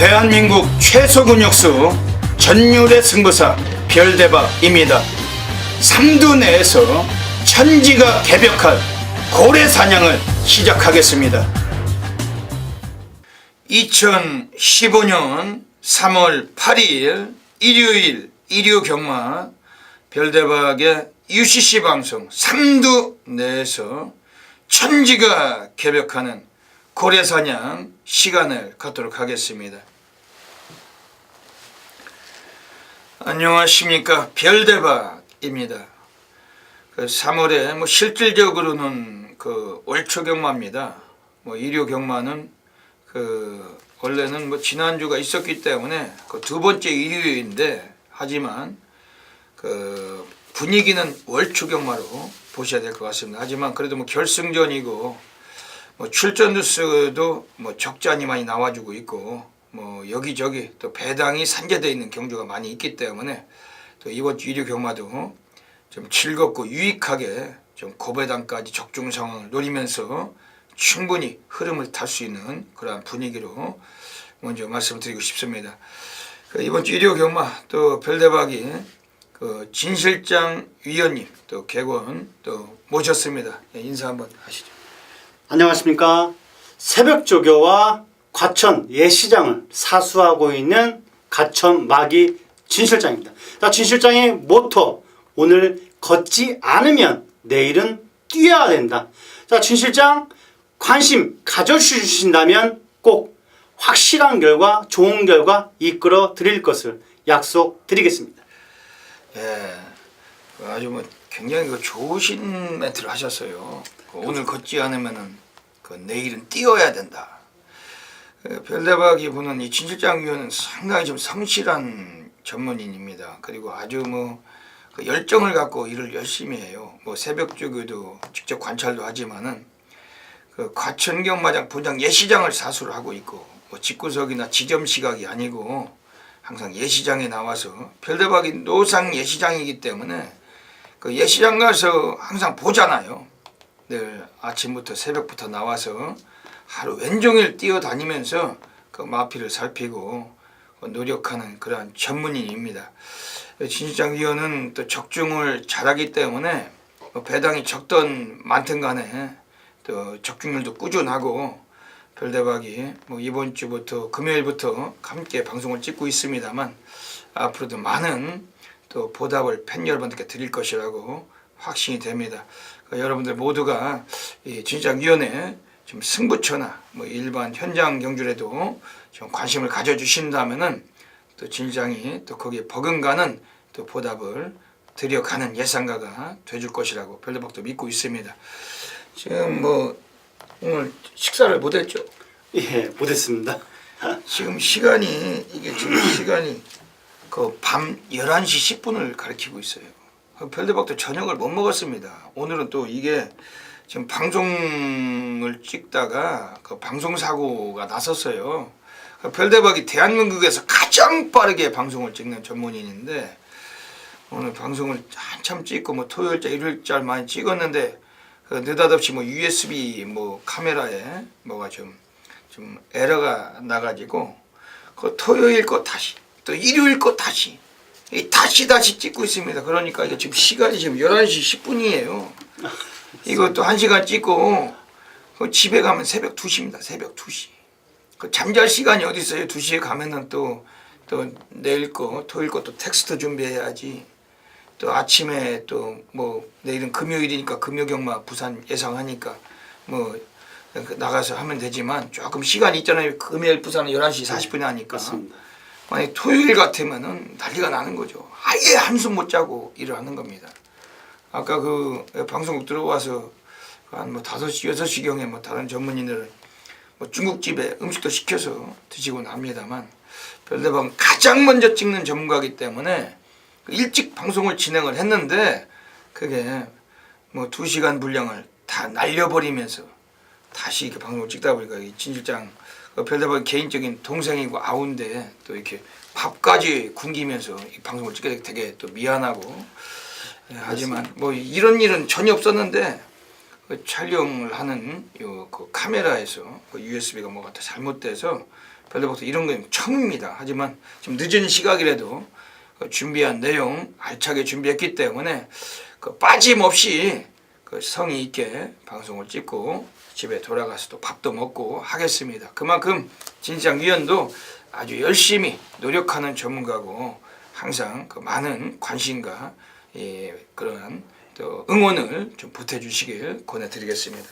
대한민국 최소 근육수 전율의 승부사 별대박입니다. 삼두 내에서 천지가 개벽한 고래 사냥을 시작하겠습니다. 2015년 3월 8일 일요일 일요경마 별대박의 UCC 방송 삼두 내에서 천지가 개벽하는 고래 사냥 시간을 갖도록 하겠습니다. 안녕하십니까, 별대박입니다. 3월에 실질적으로는 월초 경마입니다. 일요 경마는 원래는 지난주가 있었기 때문에 두 번째 일요일인데, 하지만 분위기는 월초 경마로 보셔야 될 것 같습니다. 하지만 그래도 결승전이고 출전 뉴스도 적잖이 많이 나와주고 있고 여기저기 또 배당이 산재되어 있는 경주가 많이 있기 때문에 또 이번 주 일요 경마도 좀 즐겁고 유익하게 좀 고배당까지 적중 상황을 노리면서 충분히 흐름을 탈 수 있는 그러한 분위기로 먼저 말씀드리고 싶습니다. 이번 주 일요 경마 또 별대박이 진 실장 위원님 또 객원 또 모셨습니다. 인사 한번 하시죠. 안녕하십니까. 새벽조교와 과천 예시장을 사수하고 있는 가천 마기 진 실장입니다. 진 실장의 모토, 오늘 걷지 않으면 내일은 뛰어야 된다. 진 실장 관심 가져주신다면 꼭 확실한 결과, 좋은 결과 이끌어 드릴 것을 약속드리겠습니다. 예, 아주 굉장히 좋으신 멘트를 하셨어요. 오늘 걷지 않으면은 내일은 뛰어야 된다. 별대박이 보는 이 진 실장 위원은 상당히 좀 성실한 전문인입니다. 그리고 아주 열정을 갖고 일을 열심히 해요. 새벽조교도 직접 관찰도 하지만은 과천 경마장 본장 예시장을 사수를 하고 있고 집구석이나 지점 시각이 아니고 항상 예시장에 나와서, 별대박이 노상 예시장이기 때문에 예시장 가서 항상 보잖아요. 늘 아침부터 새벽부터 나와서 하루 왼종일 뛰어다니면서 마피를 살피고 노력하는 그러한 전문인입니다. 진 실장 위원은 또 적중을 잘하기 때문에 배당이 적든 많든 간에 또 적중률도 꾸준하고, 별대박이 이번 주부터 금요일부터 함께 방송을 찍고 있습니다만 앞으로도 많은 또 보답을 팬 여러분들께 드릴 것이라고 확신이 됩니다. 여러분들 모두가 이 진실장위원회 좀 승부처나 일반 현장 경주에도 좀 관심을 가져주신다면은 또 진실장이 또 거기에 버금가는 또 보답을 드려가는 예상가가 돼줄 것이라고 별대박도 믿고 있습니다. 지금 오늘 식사를 못했죠? 예, 못했습니다. 지금 시간이 밤 11시 10분을 가리키고 있어요. 별대박도 저녁을 못 먹었습니다. 오늘은 또 이게 지금 방송을 찍다가 방송 사고가 났었어요. 별대박이 대한민국에서 가장 빠르게 방송을 찍는 전문인인데, 오늘 방송을 한참 찍고 토요일자 일요일자 많이 찍었는데 느닷없이 USB 카메라에 뭐가 좀 에러가 나가지고 토요일 거 다시 또 일요일 거 다시 찍고 있습니다. 그러니까 이게 지금 시간이 지금 11시 10분이에요. 이것도 1시간 찍고 집에 가면 새벽 2시입니다. 새벽 2시. 잠잘 시간이 어디 있어요? 2시에 가면은 또 내일 거 토요일 거 또 텍스트 준비해야지. 또 아침에 또 내일은 금요일이니까 금요경마 부산 예상하니까 나가서 하면 되지만 조금 시간이 있잖아요. 금요일 부산은 11시 40분에 하니까. 맞습니다. 만약 토요일 같으면은 난리가 나는 거죠. 아예 한숨 못 자고 일을 하는 겁니다. 아까 방송국 들어와서 한 5시 6시경에 다른 전문인들은 중국집에 음식도 시켜서 드시고 납니다만, 별대박은 가장 먼저 찍는 전문가이기 때문에 일찍 방송을 진행을 했는데 그게 2시간 분량을 다 날려버리면서 다시 이렇게 방송을 찍다 보니까 진 실장 별대박 개인적인 동생이고 아우인데 또 이렇게 밥까지 굶기면서 이 방송을 찍게 되게 또 미안하고, 하지만 이런 일은 전혀 없었는데 촬영을 하는 그 카메라에서 USB가 뭐가 잘못돼서 별대박도 이런 건 처음입니다. 하지만 좀 늦은 시각이라도 준비한 내용 알차게 준비했기 때문에 빠짐없이 성의 있게 방송을 찍고 집에 돌아가서 또 밥도 먹고 하겠습니다. 그만큼 진실장위원도 아주 열심히 노력하는 전문가고 항상 많은 관심과 그러한 또 응원을 좀 보태주시길 권해드리겠습니다.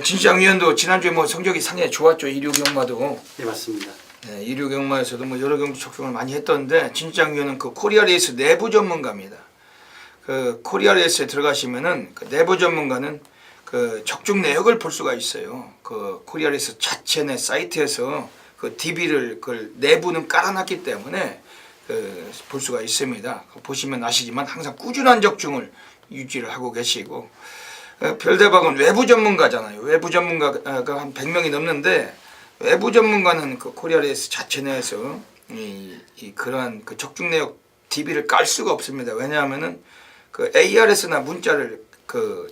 진실장위원도 지난주에 성적이 상당히 좋았죠. 일요경마도. 네, 맞습니다. 네, 일요경마에서도 여러 경주 적중을 많이 했던데 진실장위원은 코리아 레이스 내부 전문가입니다. 코리아 레이스에 들어가시면은 내부 전문가는 적중 내역을 볼 수가 있어요. 코리아 레이스 자체 내 사이트에서 DB를 내부는 깔아놨기 때문에 볼 수가 있습니다. 보시면 아시지만 항상 꾸준한 적중을 유지를 하고 계시고 별대박은 외부 전문가잖아요. 외부 전문가가 한 100명이 넘는데 외부 전문가는 코리아 레이스 자체 내에서 그러한 적중 내역 DB를 깔 수가 없습니다. 왜냐하면은 ARS나 문자를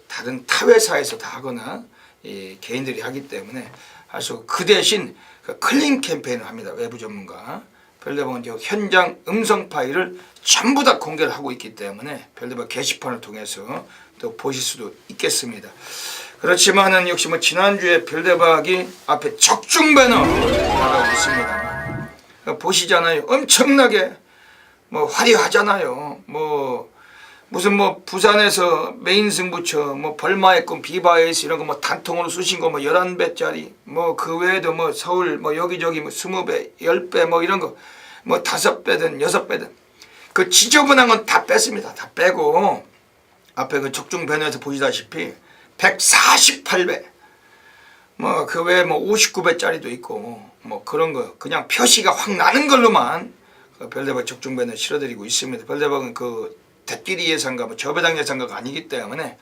다른 타 회사에서 다 하거나 개인들이 하기 때문에 아주 그 대신 클린 캠페인을 합니다. 외부 전문가. 별대박은 현장 음성 파일을 전부 다 공개를 하고 있기 때문에 별대박 게시판을 통해서 또 보실 수도 있겠습니다. 그렇지만은 역시 지난주에 별대박이 앞에 적중 배너 나가고 있습니다. 보시잖아요. 엄청나게 화려하잖아요. 무슨 부산에서 메인 승부처 벌마의 꿈 비바에이스 이런 거 단통으로 쑤신 거 11배짜리 그 외에도 서울 여기저기 20배 10배 이런 거 5배든 6배든 지저분한 건 다 뺐습니다. 다 빼고 앞에 적중 배너에서 보시다시피 148배 그 외에 59배짜리도 있고 그런 거 그냥 표시가 확 나는 걸로만 별대박 적중 배너 실어드리고 있습니다. 별대박은 대끼리 예상가 저배당 예상가가 아니기 때문에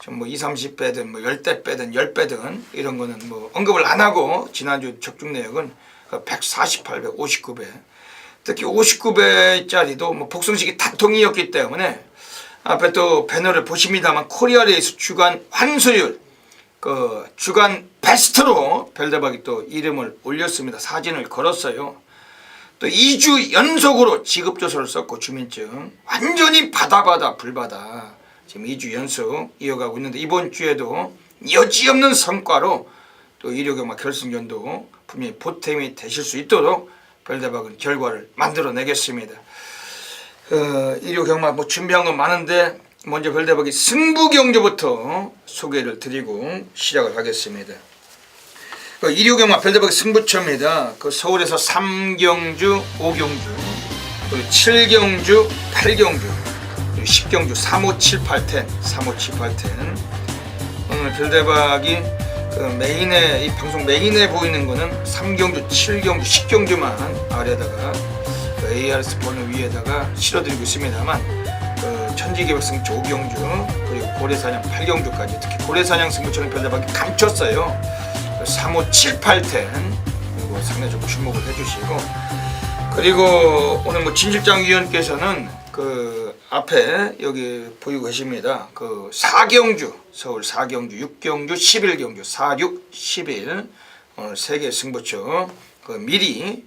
좀 20-30배든 10대 빼든 10배든 이런 거는 언급을 안 하고 지난주 적중 내역은 148배, 59배 특히 59배짜리도 복성식이 단통이었기 때문에 앞에 또 배너를 보십니다만 코리아 레이스 주간 환수율 주간 베스트로 별대박이 또 이름을 올렸습니다. 사진을 걸었어요. 또 2주 연속으로 지급조서를 썼고 주민증 완전히 바다 불바다 지금 2주 연속 이어가고 있는데 이번 주에도 여지없는 성과로 또 일요경마 결승전도 분명히 보탬이 되실 수 있도록 별대박은 결과를 만들어내겠습니다. 일요경마 준비한 건 많은데 먼저 별대박이 승부경주부터 소개를 드리고 시작을 하겠습니다. 일요경마 별대박의 승부처입니다. 서울에서 3경주, 5경주, 그리고 7경주, 8경주, 그리고 10경주, 3, 5, 7, 8텐, 3, 5, 7, 8텐. 오늘 별대박이 메인에, 이 방송 메인에 보이는 거는 3경주, 7경주, 10경주만 아래다가 ARS 번호 위에다가 실어드리고 있습니다만 천지개벽 승부처 5경주, 그리고 고래사냥 8경주까지 특히 고래사냥 승부처는 별대박이 감췄어요. 3, 5, 7, 8텐 그리고 상대적으로 주목을 해주시고 그리고 오늘 진실장 위원께서는 앞에 여기 보이고 계십니다. 4경주 서울 4경주 6경주 11경주 4, 6, 11 오늘 3개 승부처 미리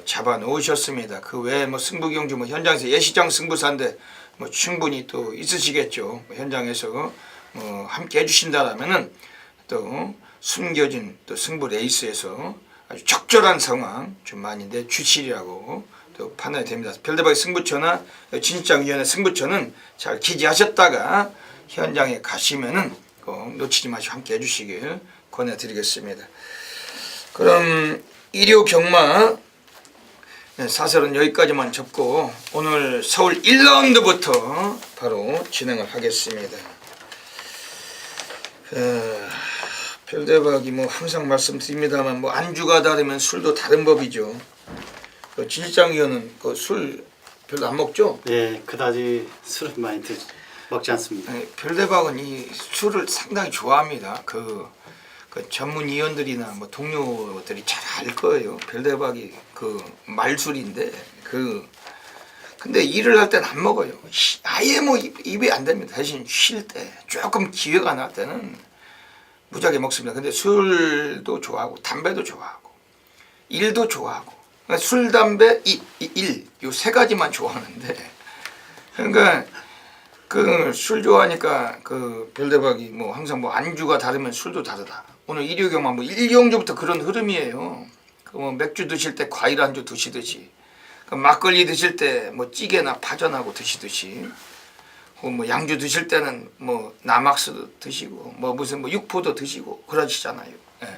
잡아 놓으셨습니다. 그 외에 승부경주 현장에서 예시장 승부사인데 충분히 또 있으시겠죠. 현장에서 함께 해주신다라면은 또 숨겨진 또 승부 레이스에서 아주 적절한 상황 좀 많이 내주시리라고 또 판단이 됩니다. 별대박의 승부처나 진실장위원회 승부처는 잘 기지하셨다가 현장에 가시면은 꼭 놓치지 마시고 함께 해주시길 권해드리겠습니다. 그럼 일요경마 사설은 여기까지만 접고 오늘 서울 1라운드부터 바로 진행을 하겠습니다. 별대박이 항상 말씀드립니다만 안주가 다르면 술도 다른 법이죠. 진실장위원은 술 별로 안 먹죠? 네, 그다지 술을 많이 먹지 않습니다. 별대박은 이 술을 상당히 좋아합니다. 전문위원들이나 동료들이 잘 알 거예요. 별대박이 말술인데 근데 일을 할 때는 안 먹어요. 아예 입에 안 됩니다. 대신 쉴 때 조금 기회가 날 때는 무지하게 먹습니다. 근데 술도 좋아하고 담배도 좋아하고 일도 좋아하고 그러니까 술, 담배, 일 요 세 가지만 좋아하는데 그러니까 그 술 좋아하니까 그 별대박이 뭐 항상 뭐 안주가 다르면 술도 다르다. 오늘 일요경만 뭐 일경주부터 그런 흐름이에요. 그 뭐 맥주 드실 때 과일 안주 드시듯이 그 막걸리 드실 때 뭐 찌개나 파전하고 드시듯이 뭐 양주 드실 때는 뭐 남악스도 드시고 뭐 무슨 뭐 육포도 드시고 그러시잖아요. 예.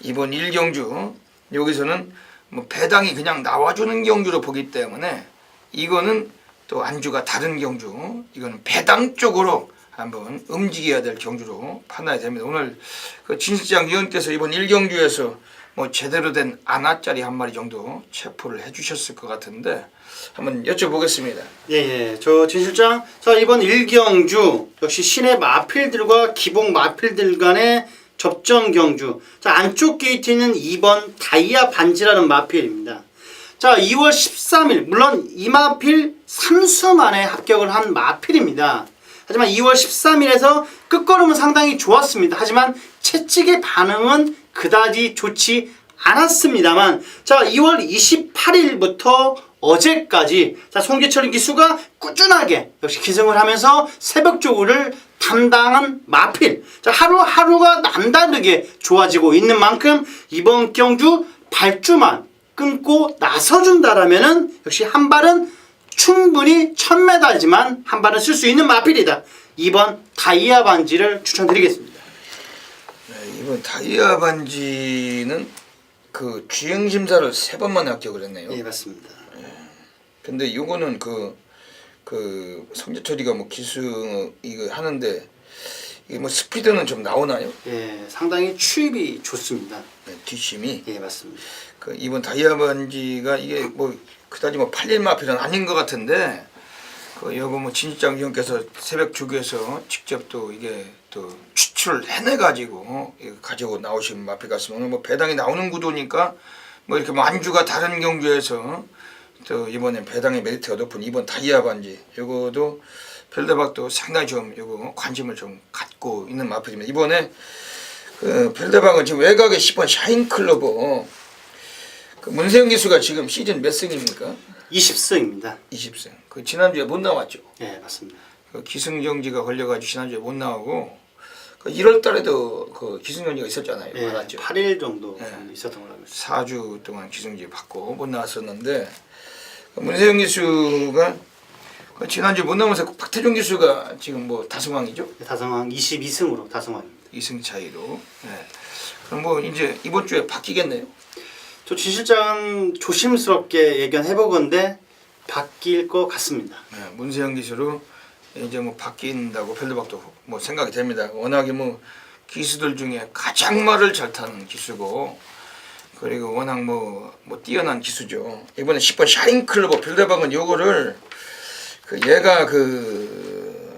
이번 일경주 여기서는 뭐 배당이 그냥 나와주는 경주로 보기 때문에 이거는 또 안주가 다른 경주, 이거는 배당 쪽으로 한번 움직여야 될 경주로 판단이 됩니다. 오늘 그 진실장 위원께서 이번 일경주에서 뭐 제대로 된 아나짜리 한 마리 정도 체포를 해주셨을 것 같은데 한번 여쭤보겠습니다. 예, 저 진 실장, 자 이번 일경주 역시 시내 마필들과 기복 마필들 간의 접전 경주. 자 안쪽 게이트는 2번 다이아 반지라는 마필입니다. 자 2월 13일 물론 이 마필 3수 만에 합격을 한 마필입니다. 하지만 2월 13일에서 끝걸음은 상당히 좋았습니다. 하지만 채찍의 반응은 그다지 좋지 않았습니다만 자 2월 28일부터 어제까지 자 송기철 기수가 꾸준하게 역시 기승을 하면서 새벽 조구를 담당한 마필. 자 하루하루가 남다르게 좋아지고 있는 만큼 이번 경주 발주만 끊고 나서준다라면은 역시 한 발은 충분히 1000m지만 한 발은 쓸 수 있는 마필이다. 2번 다이아 반지를 추천드리겠습니다. 네, 이번 다이아 반지는 그 주행 심사를 3번만에 합격을 했네요. 예, 맞습니다. 근데 요거는 그 성재철이가 뭐 기수 이거 하는데 이게 뭐 스피드는 좀 나오나요? 예, 상당히 추입이 좋습니다. 네, 뒷심이. 예, 맞습니다. 그 이번 다이아 반지가 이게 뭐 그다지 뭐 팔릴 마필은 아닌 것 같은데 그 요거 뭐 진실장 위원께서 새벽 주교에서 직접 또 이게 또 추출을 해내가지고 가지고 나오신 마필 같습니다. 오늘 뭐 배당이 나오는 구도니까 뭐 이렇게 뭐 안주가 다른 경주에서 또 이번에 배당의 메리트가 높은 이번 다이아 반지 요거도 별대박도 상당히 좀 요거 관심을 좀 갖고 있는 마필입니다. 이번에 그 별대박은 지금 외곽에 10번 샤인클로버 그 문세영 기수가 지금 시즌 몇 승입니까? 20승입니다. 20승. 그 지난주에 못 나왔죠. 예, 맞습니다. 그 기승정지가 걸려가지고 지난주에 못 나오고 그 1월 달에도 그 기승정지가 있었잖아요. 예, 많았죠. 8일 정도 예. 있었던 걸로 알고 있습니다. 4주 동안 기승정지 받고 못 나왔었는데 그 문세영 기수가 그 지난주에 못 나오면서 박태종 기수가 지금 뭐 다승왕이죠. 다승왕 22승으로 다승왕입니다. 2승 차이로. 예. 그럼 뭐 이제 이번 주에 바뀌겠네요. 저 진 실장은 조심스럽게 예견해보건데 바뀔 것 같습니다. 네, 문세영 기수로 이제 뭐 바뀐다고 별도박도 뭐 생각이 됩니다. 워낙에 뭐 기수들 중에 가장 말을 잘 타는 기수고 그리고 워낙 뭐 뛰어난 기수죠. 이번에 10번 샤인클로버 별대박은 요거를 그 얘가 그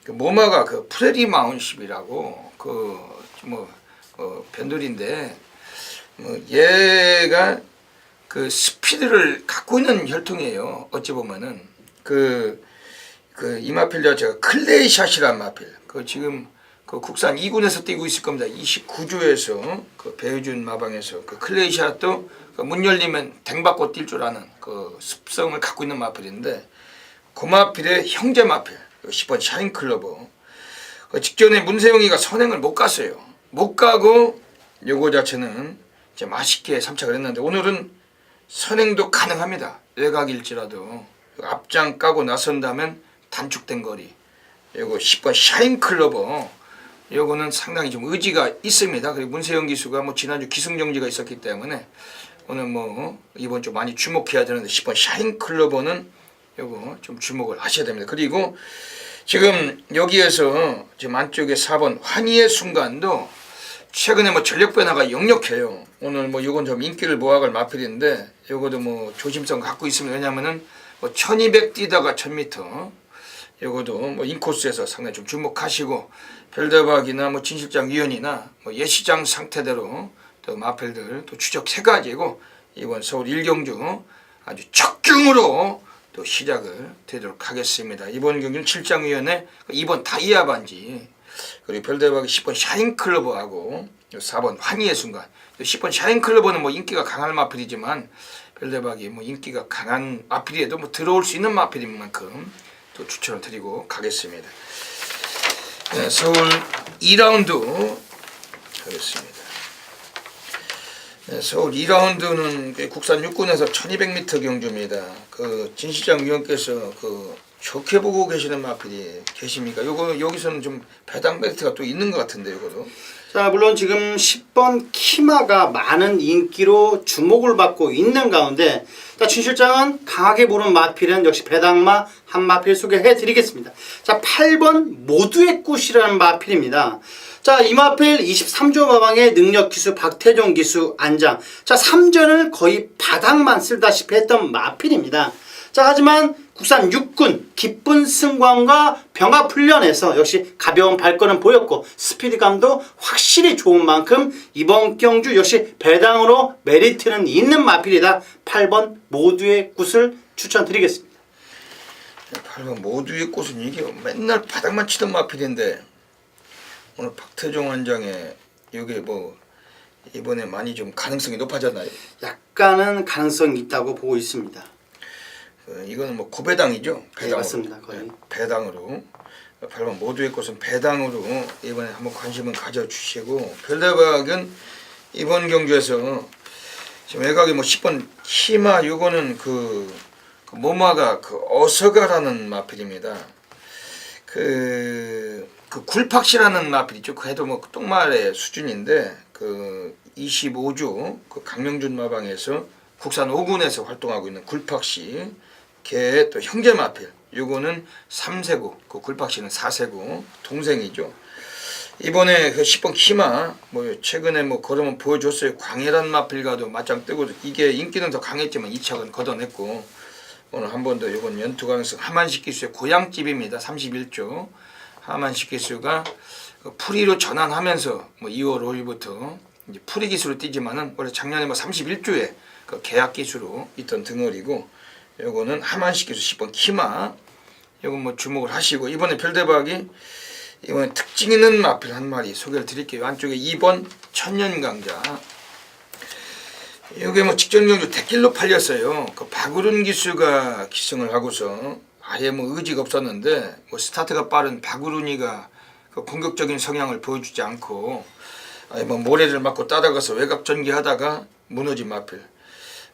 모마가 그 프레리 마운십이라고 변돌인데 뭐 얘가 그 스피드를 갖고 있는 혈통이에요. 어찌 보면은 그 이마필 제가 클레이샷이란 마필 그 지금 그 국산 2군에서 뛰고 있을 겁니다. 29조에서 그 배우준 마방에서 그 클레이샷도 그 문 열리면 댕 받고 뛸 줄 아는 그 습성을 갖고 있는 마필인데 그 마필의 형제 마필 10번 샤인클로버 그 직전에 문세영이가 선행을 못 갔어요. 못 가고 요거 자체는 이제 맛있게 삼착을 했는데 오늘은 선행도 가능합니다. 외곽일지라도 앞장 까고 나선다면 단축된 거리 요거 10번 샤인클로버 요거는 상당히 좀 의지가 있습니다. 그리고 문세영 기수가 뭐 지난주 기승정지가 있었기 때문에 오늘 뭐 이번 주 많이 주목해야 되는데 10번 샤인클로버는 요거 좀 주목을 하셔야 됩니다. 그리고 지금 여기에서 지금 안쪽에 4번 환희의 순간도 최근에 뭐 전력 변화가 역력해요. 오늘 뭐 요건 좀 인기를 모아갈 마필인데 요거도 뭐 조심성 갖고 있습니다. 왜냐면은 뭐 1200 뛰다가 1000m 요거도 뭐 인코스에서 상당히 좀 주목하시고 별대박이나 뭐 진실장 위원이나 뭐 예시장 상태대로 또 마필들 또 추적해가지고 이번 서울 일경주 아주 적중으로 또 시작을 되도록 하겠습니다. 이번 경기는 7장위원회 2번 다이아 반지 그리고 별대박이 10번 샤인클로버하고 4번 환희의 순간. 10번 샤인클로버는 뭐 인기가 강한 마필이지만 별대박이 뭐 인기가 강한 마필이에도 뭐 들어올 수 있는 마필인 만큼 또 추천을 드리고 가겠습니다. 네, 서울 2라운드 하겠습니다. 네, 서울 2라운드는 국산 육군에서 1200m 경주입니다. 그 진시장 위원께서 그 좋게 보고 계시는 마필이 계십니까? 요거 여기서는 좀 배당 벨트가 또 있는 것 같은데 요거도. 자, 물론 지금 10번 키마가 많은 인기로 주목을 받고 있는 가운데 자, 진 실장은 강하게 보는 마필은 역시 배당마 한 마필 소개해 드리겠습니다. 자, 8번 모두의 꽃이라는 마필입니다. 자, 이 마필 23조 마방의 능력 기수 박태종 기수 안장. 자, 3전을 거의 바닥만 쓸다시피 했던 마필입니다. 자, 하지만 국산 육군 기쁜 승관과 병합 훈련에서 역시 가벼운 발걸음 보였고 스피드감도 확실히 좋은 만큼 이번 경주 역시 배당으로 메리트는 있는 마필이다. 8번 모두의 꽃을 추천드리겠습니다. 8번 모두의 꽃은 이게 맨날 바닥만 치던 마필인데 오늘 박태종 원장의 여기 뭐 이번에 많이 좀 가능성이 높아졌나요? 약간은 가능성이 있다고 보고 있습니다. 이거는 뭐 고배당이죠. 네, 맞습니다. 거의. 배당으로 8번 모두의 꽃은 배당으로 이번에 한번 관심을 가져주시고 별대박은 이번 경주에서 지금 외곽이 뭐 10번 희마 요거는 그 모마가 그 어서가라는 마필입니다. 그 굴팍시라는 마필이죠. 그 해도 뭐 똥말의 수준인데 그 25주 그 강명준 마방에서 국산 5군에서 활동하고 있는 굴팍시 걔 또 형제 마필 요거는 3세고 그 굴팍시는 4세고 동생이죠. 이번에 그 10번 키마 뭐 최근에 뭐 걸으면 보여줬어요. 광해란 마필과도 맞짱 뜨고 이게 인기는 더 강했지만 2착은 걷어냈고 오늘 한 번 더 요건 연투 가능성 하만식 기수의 고향집입니다. 31조 하만식 기수가 프리로 전환하면서 뭐 2월 5일부터 이제 프리 기수로 뛰지만은 원래 작년에 뭐 31조에 그 계약 기수로 있던 등어리고 요거는 하만식 기수 10번 키마 요건 뭐 주목을 하시고 이번에 별대박이 이번에 특징 있는 마필 한 마리 소개를 드릴게요. 안쪽에 2번 천년강자 요게 뭐 직전 경주 대길로 팔렸어요. 그 박우른 기수가 기승을 하고서 아예 뭐 의지가 없었는데 뭐 스타트가 빠른 박우른이가 그 공격적인 성향을 보여주지 않고 아예 뭐 모래를 맞고 따라가서 외곽 전개하다가 무너진 마필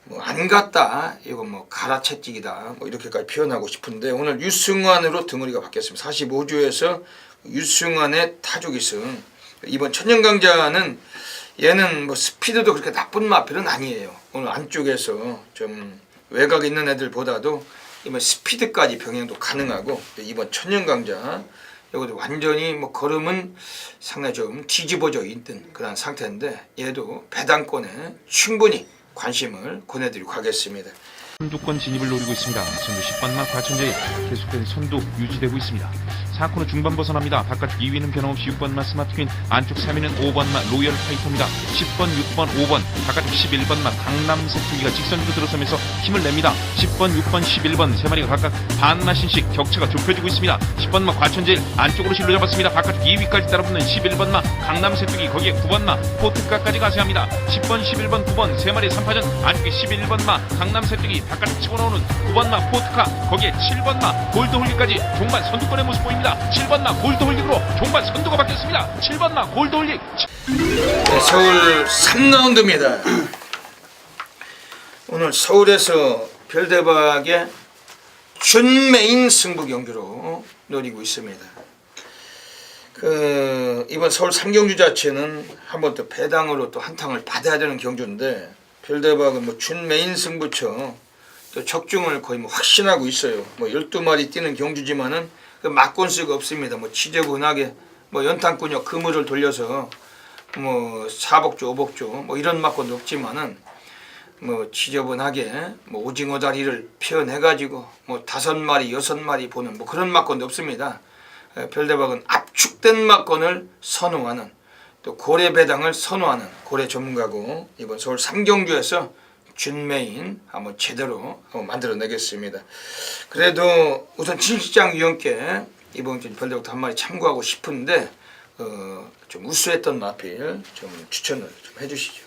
뭐 안 갔다 이거 뭐 가라채찍이다 뭐 이렇게까지 표현하고 싶은데 오늘 유승환으로 등어리가 바뀌었습니다. 45주에서 유승환의 타조기승. 이번 천년강자는 얘는 뭐 스피드도 그렇게 나쁜 마필은 아니에요. 오늘 안쪽에서 좀 외곽 있는 애들보다도 이번 스피드까지 병행도 가능하고 이번 천년강자 이것도 완전히 뭐 걸음은 상당히 좀 뒤집어져 있는 그런 상태인데 얘도 배당권에 충분히 관심을 권해드리고 가겠습니다. 선두권 진입을 노리고 있습니다. 선두 10번마 과천제일 계속해서 선두 유지되고 있습니다. 4코너 중반 벗어납니다. 바깥쪽 2위는 변함없이 6번마 스마트퀸, 안쪽 3위는 5번마 로열 파이터입니다. 10번, 6번, 5번, 바깥쪽 11번마 강남 세투기가 직선으로 들어서면서 힘을 냅니다. 10번, 6번, 11번 세 마리가 각각 반마신씩 격차가 좁혀지고 있습니다. 10번마 과천제일 안쪽으로 실로 잡았습니다. 바깥쪽 2위까지 따라붙는 11번마 강남 세투기 거기에 9번마 포트카까지 가세합니다. 10번, 11번, 9번 세 마리 3파전 안쪽에 11번마 강남 세투기 바깥쪽 치고 나오는 9번마 포트카 거기에 7번마 골드홀릭까지 종반 선두권의 모습 보입니다. 7번마 골드홀릭으로 종반 선두가 바뀌었습니다. 7번마 골드홀릭. 네, 서울 3라운드입니다. 오늘 서울에서 별대박의 준메인 승부 경주로 노리고 있습니다. 이번 서울 3경주 자체는 한번 또 배당으로 또 한탕을 받아야 되는 경주인데 별대박은 뭐 준메인 승부처 또 적중을 거의 뭐 확신하고 있어요. 뭐 12마리 뛰는 경주지만은 그 막권수가 없습니다. 뭐 지저분하게 뭐 연탄꾼역 그물을 돌려서 뭐 4복조 5복조 뭐 이런 막권도 없지만은 뭐 지저분하게 뭐 오징어 다리를 표현해 가지고 뭐 5마리 6마리 보는 뭐 그런 막권도 없습니다. 별대박은 압축된 막권을 선호하는 또 고래 배당을 선호하는 고래 전문가고 이번 서울 3경주에서 준메인 한번 제대로 한번 만들어내겠습니다. 그래도 우선 진시장 위원께 이번 주 별대박도 한 마리 참고하고 싶은데 좀 우수했던 마필 좀 추천을 좀 해주시죠.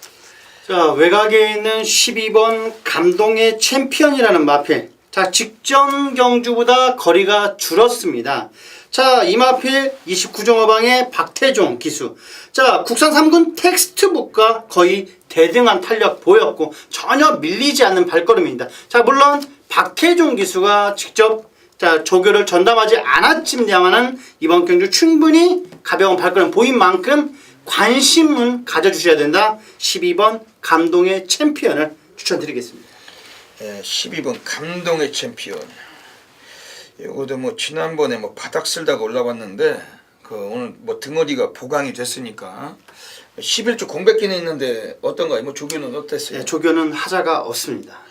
자, 외곽에 있는 12번 감동의 챔피언이라는 마필. 자, 직전 경주보다 거리가 줄었습니다. 자, 이 마필 29종업왕의 박태종 기수. 자, 국산 3군 텍스트북과 거의 대등한 탄력 보였고 전혀 밀리지 않는 발걸음입니다. 자, 물론 박태종 기수가 직접 조교를 전담하지 않았지만은 이번 경주 충분히 가벼운 발걸음 보인 만큼 관심은 가져주셔야 된다. 12번 감동의 챔피언을 추천드리겠습니다. 12번 감동의 챔피언. 이것도 뭐 지난번에 뭐 바닥 쓸다가 올라왔는데 오늘 뭐 등어리가 보강이 됐으니까 11주 공백기는 있는데 어떤가요? 뭐 조교는 어땠어요? 조교는 하자가 없습니다.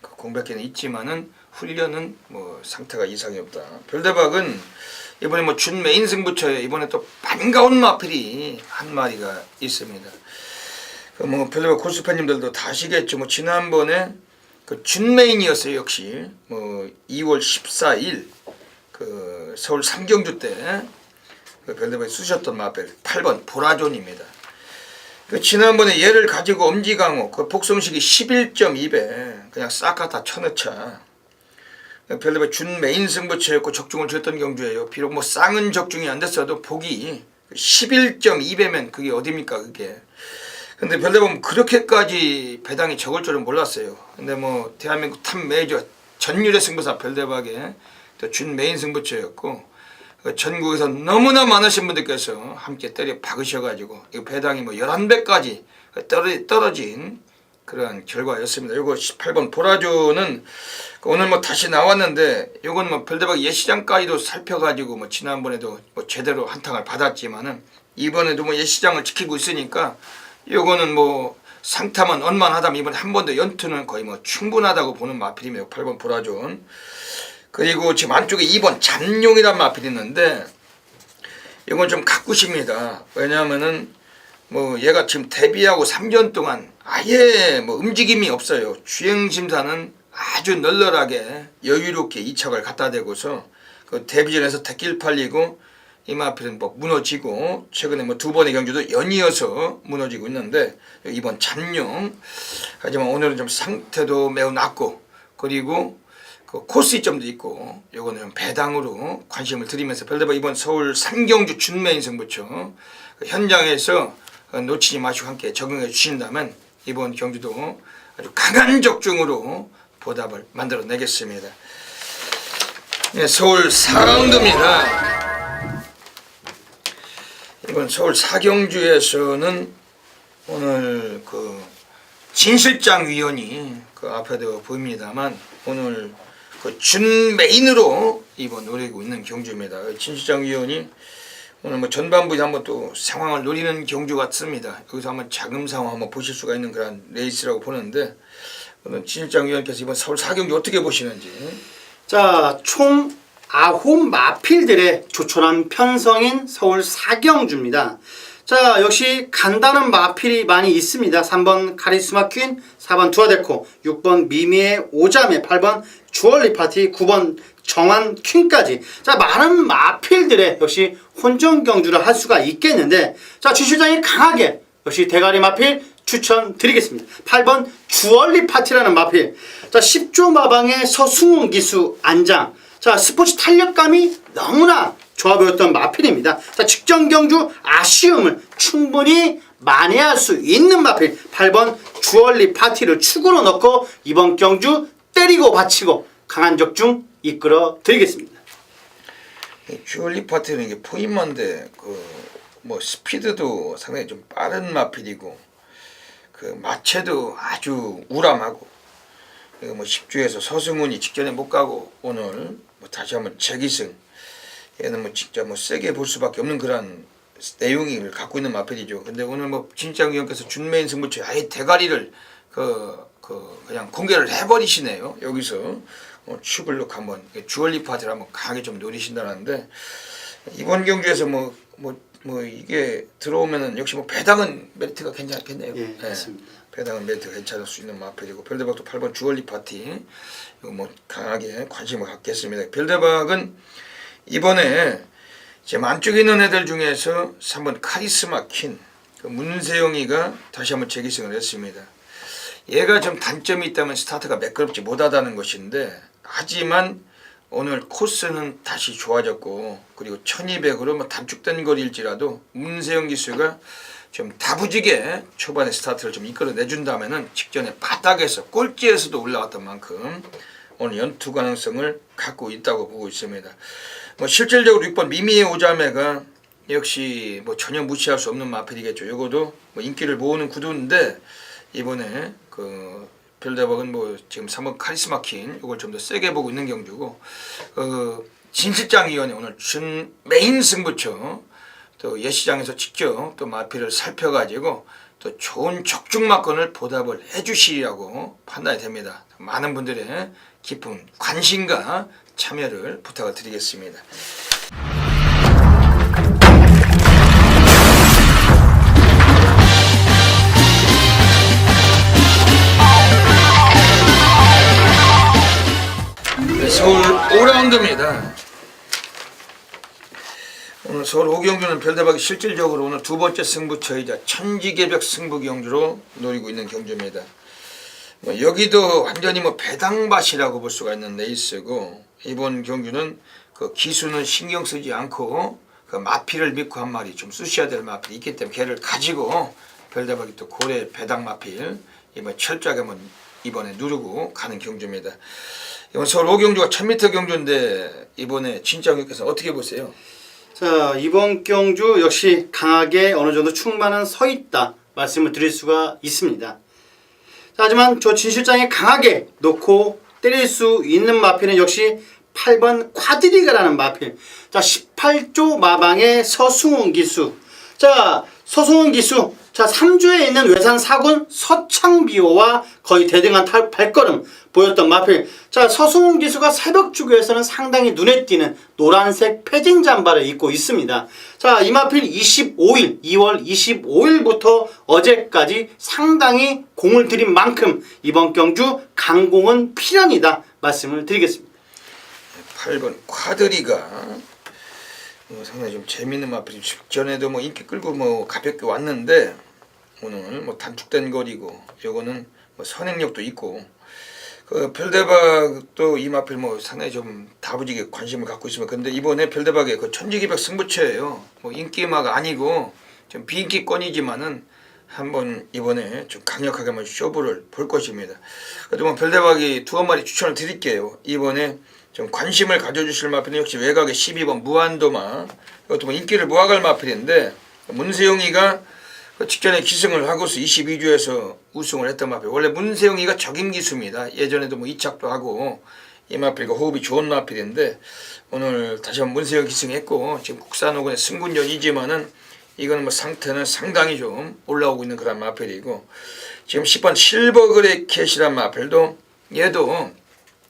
그 공백기는 있지만은 훈련은 뭐 상태가 이상이 없다. 별대박은 이번에 뭐 준 메인 승부처에 이번에 또 반가운 마필이 한 마리가 있습니다. 뭐 별대박 고수 팬님들도 다 아시겠죠. 뭐 지난번에 준 메인이었어요. 역시 뭐 2월 14일 서울 3경주 때 별대박이 쓰셨던 마필 8번 보라존입니다. 지난번에 얘를 가지고 엄지강호 복성식이 11.2배 그냥 싹 갖다 쳐넣자. 별대박 준 메인 승부처였고 적중을 줬던 경주예요. 비록 뭐 쌍은 적중이 안 됐어도 복이 11.2배면 그게 어딥니까 그게. 근데 별대박 그렇게까지 배당이 적을 줄은 몰랐어요. 근데 뭐 대한민국 탑 메이저 전율의 승부사 별대박의 준 메인 승부처였고 전국에서 너무나 많으신 분들께서 함께 때려 박으셔가지고 이 배당이 뭐 11배까지 떨어진 그런 결과였습니다. 요거 18번 보라조는 오늘 뭐 다시 나왔는데 요건 뭐 별대박 예시장까지도 살펴가지고 뭐 지난번에도 뭐 제대로 한탕을 받았지만은 이번에도 뭐 예시장을 지키고 있으니까 요거는 뭐 상탐은 원만하다면 이번에 한 번 더 연투는 거의 뭐 충분하다고 보는 마필이며 8번 보라존. 그리고 지금 안쪽에 2번 잠룡이란 마필이 있는데 이건 좀 가꾸십니다. 왜냐하면은 뭐 얘가 지금 데뷔하고 3년 동안 아예 뭐 움직임이 없어요. 주행심사는 아주 널널하게 여유롭게 이착을 갖다 대고서 데뷔전에서 대길 팔리고 이 마필은 뭐 무너지고 최근에 뭐 2번의 경주도 연이어서 무너지고 있는데 이번 잠룡 하지만 오늘은 좀 상태도 매우 낮고 그리고 코스 이점도 있고 요거는 배당으로 관심을 드리면서 별대박 이번 서울 3경주 준메인 승부처 현장에서 놓치지 마시고 함께 적응해 주신다면 이번 경주도 아주 강한 적중으로 보답을 만들어내겠습니다. 네, 서울 4라운드입니다. 이번 서울 4경주에서는 오늘 진 실장 위원이 앞에도 보입니다만 오늘 준 메인으로 이번 노리고 있는 경주입니다. 진 실장 위원이 오늘 뭐 전반부에 한번 또 상황을 노리는 경주 같습니다. 여기서 한번 자금 상황 한번 보실 수가 있는 그런 레이스라고 보는데 오늘 진 실장 위원께서 이번 서울 4경주 어떻게 보시는지. 자, 총 9 마필들의 조촐한 편성인 서울 4경주입니다. 자, 역시 간다는 마필이 많이 있습니다. 3번 카리스마 퀸, 4번 두아데코, 6번 미미의 오자매, 8번 주얼리 파티, 9번 정한 퀸까지. 자, 많은 마필들의 역시 혼전 경주를 할 수가 있겠는데, 자, 주실장이 강하게 역시 대가리 마필 추천드리겠습니다. 8번 주얼리 파티라는 마필. 자, 10조 마방의 서승훈 기수 안장. 자, 스포츠 탄력감이 너무나 좋아 보였던 마필입니다. 자, 직전 경주 아쉬움을 충분히 만회할 수 있는 마필 8번 주얼리 파티를 축으로 넣고 이번 경주 때리고 받치고 강한 적중 이끌어 드리겠습니다. 주얼리 파티는 이게 포인만데 뭐 스피드도 상당히 좀 빠른 마필이고 마체도 아주 우람하고 뭐 10주에서 서승훈이 직전에 못 가고 오늘 뭐 다시 한번 재기승. 얘는 뭐 진짜 뭐 세게 볼 수밖에 없는 그런 내용을 갖고 있는 마필이죠. 근데 오늘 뭐 진장 위원께서 준메인 승부처 아예 대가리를 그냥 공개를 해버리시네요. 여기서 추블룩 한번 주얼리 파티를 한번 강하게 좀 노리신다는데 이번 경주에서 뭐 이게 들어오면은 역시 뭐 배당은 메리트가 괜찮겠네요. 예, 맞습니다. 배당은 메리트가 괜찮을 수 있는 마필이고 별대박도 8번 주얼리 파티 이거 뭐 강하게 관심을 갖겠습니다. 별대박은 이번에 지금 안쪽에 있는 애들 중에서 3번 카리스마 퀸 그 문세영이가 다시 한번 재기승을 했습니다. 얘가 좀 단점이 있다면 스타트가 매끄럽지 못하다는 것인데, 하지만 오늘 코스는 다시 좋아졌고, 그리고 1200으로 뭐 단축된 거리일지라도 문세영 기수가 좀 다부지게 초반에 스타트를 좀 이끌어내준다면은 직전에 바닥에서 꼴찌에서도 올라왔던 만큼 오늘 연투 가능성을 갖고 있다고 보고 있습니다. 뭐 실질적으로 6번 미미의 오자매가 역시 뭐 전혀 무시할 수 없는 마필이겠죠. 요거도 뭐 인기를 모으는 구도인데, 이번에 그 별대박은 뭐 지금 3번 카리스마 퀸 요걸 좀 더 세게 보고 있는 경주고, 진실장 위원회 오늘 준 메인 승부처 또 예시장에서 직접 또 마필을 살펴가지고 또 좋은 적중마건을 보답을 해주시라고 판단이 됩니다. 많은 분들의 깊은 관심과 참여를 부탁을 드리겠습니다. 네, 서울 5라운드입니다. 오늘 서울 5경주는 별대박이 실질적으로 오늘 두 번째 승부처이자 천지개벽 승부 경주로 노리고 있는 경주입니다. 뭐 여기도 완전히 뭐 배당밭이라고 볼 수가 있는 레이스고, 이번 경주는 그 기수는 신경 쓰지 않고 그 마필을 믿고 한 마리 좀 쑤셔야 될 마필이 있기 때문에 걔를 가지고 별대박이 또 고래 배당 마필 이번 철저하게 한번 이번에 누르고 가는 경주입니다. 이번 서울 5경주가 1000m 경주인데 이번에 진짜님께서 어떻게 보세요? 자, 이번 경주 역시 강하게 어느 정도 충만은 서 있다 말씀을 드릴 수가 있습니다. 자, 하지만 저 진실장이 강하게 놓고 때릴 수 있는 마필은 역시 8번 쿼드리가라는 마필. 자, 18조 마방의 서승훈 기수. 자, 서승훈 기수. 자, 3주에 있는 외산 4군 서창비호와 거의 대등한 발걸음 보였던 마필. 자, 서승훈 기수가 새벽 주교에서는 상당히 눈에 띄는 노란색 패딩 잠바를 입고 있습니다. 자, 이 마필 25일, 2월 25일부터 어제까지 상당히 공을 들인 만큼 이번 경주 강공은 필연이다 말씀을 드리겠습니다. 8번 쿼드리가 상당히 좀 재밌는 마필이 직전에도 뭐 인기 끌고 뭐 가볍게 왔는데, 오늘 뭐 단축된 거리고 요거는 뭐 선행력도 있고, 그 별대박도 이 마필 뭐 상당히 좀 다부지게 관심을 갖고 있으면, 근데 이번에 별대박의 그 천지개벽 승부처예요. 뭐 인기마가 아니고 좀 비인기권이지만은 한번 이번에 좀 강력하게 한번 쇼부를 볼 것입니다. 그래도 뭐 별대박이 두어 마리 추천을 드릴게요. 이번에 좀 관심을 가져주실 마필은 역시 외곽의 12번 무한도마. 이것도 뭐 인기를 모아갈 마필인데, 문세영이가 직전에 기승을 하고서 22주에서 우승을 했던 마필. 원래 문세영이가 적임 기수입니다. 예전에도 뭐 2착도 하고 이 마필과 호흡이 좋은 마필인데, 오늘 다시 한번 문세영 기승했고, 지금 국산호군의 승군전이지만은 이거는 뭐 상태는 상당히 좀 올라오고 있는 그런 마필이고, 지금 10번 실버그레이캣이란 마필도 얘도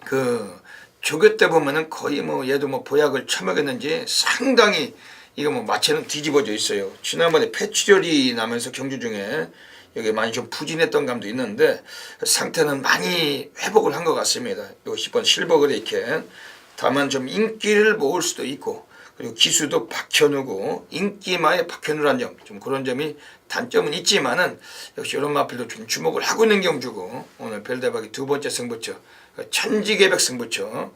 그 조교 때 보면은 거의 뭐 얘도 뭐 보약을 처먹였는지 상당히 이거 뭐 마체는 뒤집어져 있어요. 지난번에 폐출혈이 나면서 경주 중에 여기 많이 좀 부진했던 감도 있는데 상태는 많이 회복을 한 것 같습니다. 요 10번 실버그레이캣. 다만 좀 인기를 모을 수도 있고, 그리고 기수도 박현우고 인기마에 박현우란 점, 좀 그런 점이 단점은 있지만은 역시 이런 마필도 좀 주목을 하고 있는 경주고, 오늘 별대박이 두 번째 승부처 천지개벽 승부처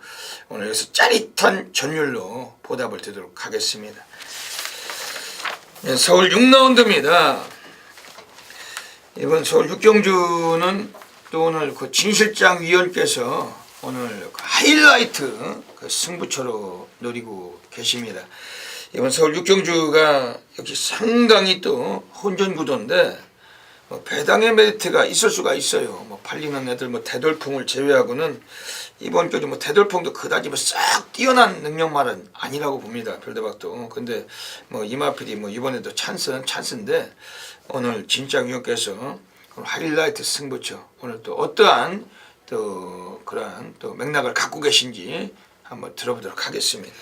오늘 여기서 짜릿한 전율로 보답을 드리도록 하겠습니다. 네, 서울 6라운드입니다. 이번 서울 6경주는 또 오늘 그 진실장 위원께서 오늘 그 하이라이트 그 승부처로 노리고 계십니다. 이번 서울 6경주가 역시 상당히 또 혼전 구도인데, 뭐 배당의 메리트가 있을 수가 있어요. 뭐 팔리는 애들 뭐 대돌풍을 제외하고는 이번 경주 뭐 대돌풍도 그다지 뭐 싹 뛰어난 능력만은 아니라고 봅니다. 별대박도. 근데 뭐 이마필이 뭐 이번에도 찬스는 찬스인데, 오늘 진짜 위원께서 하이라이트 승부처 오늘 또 어떠한 또 그러한 또 맥락을 갖고 계신지 한번 들어보도록 하겠습니다.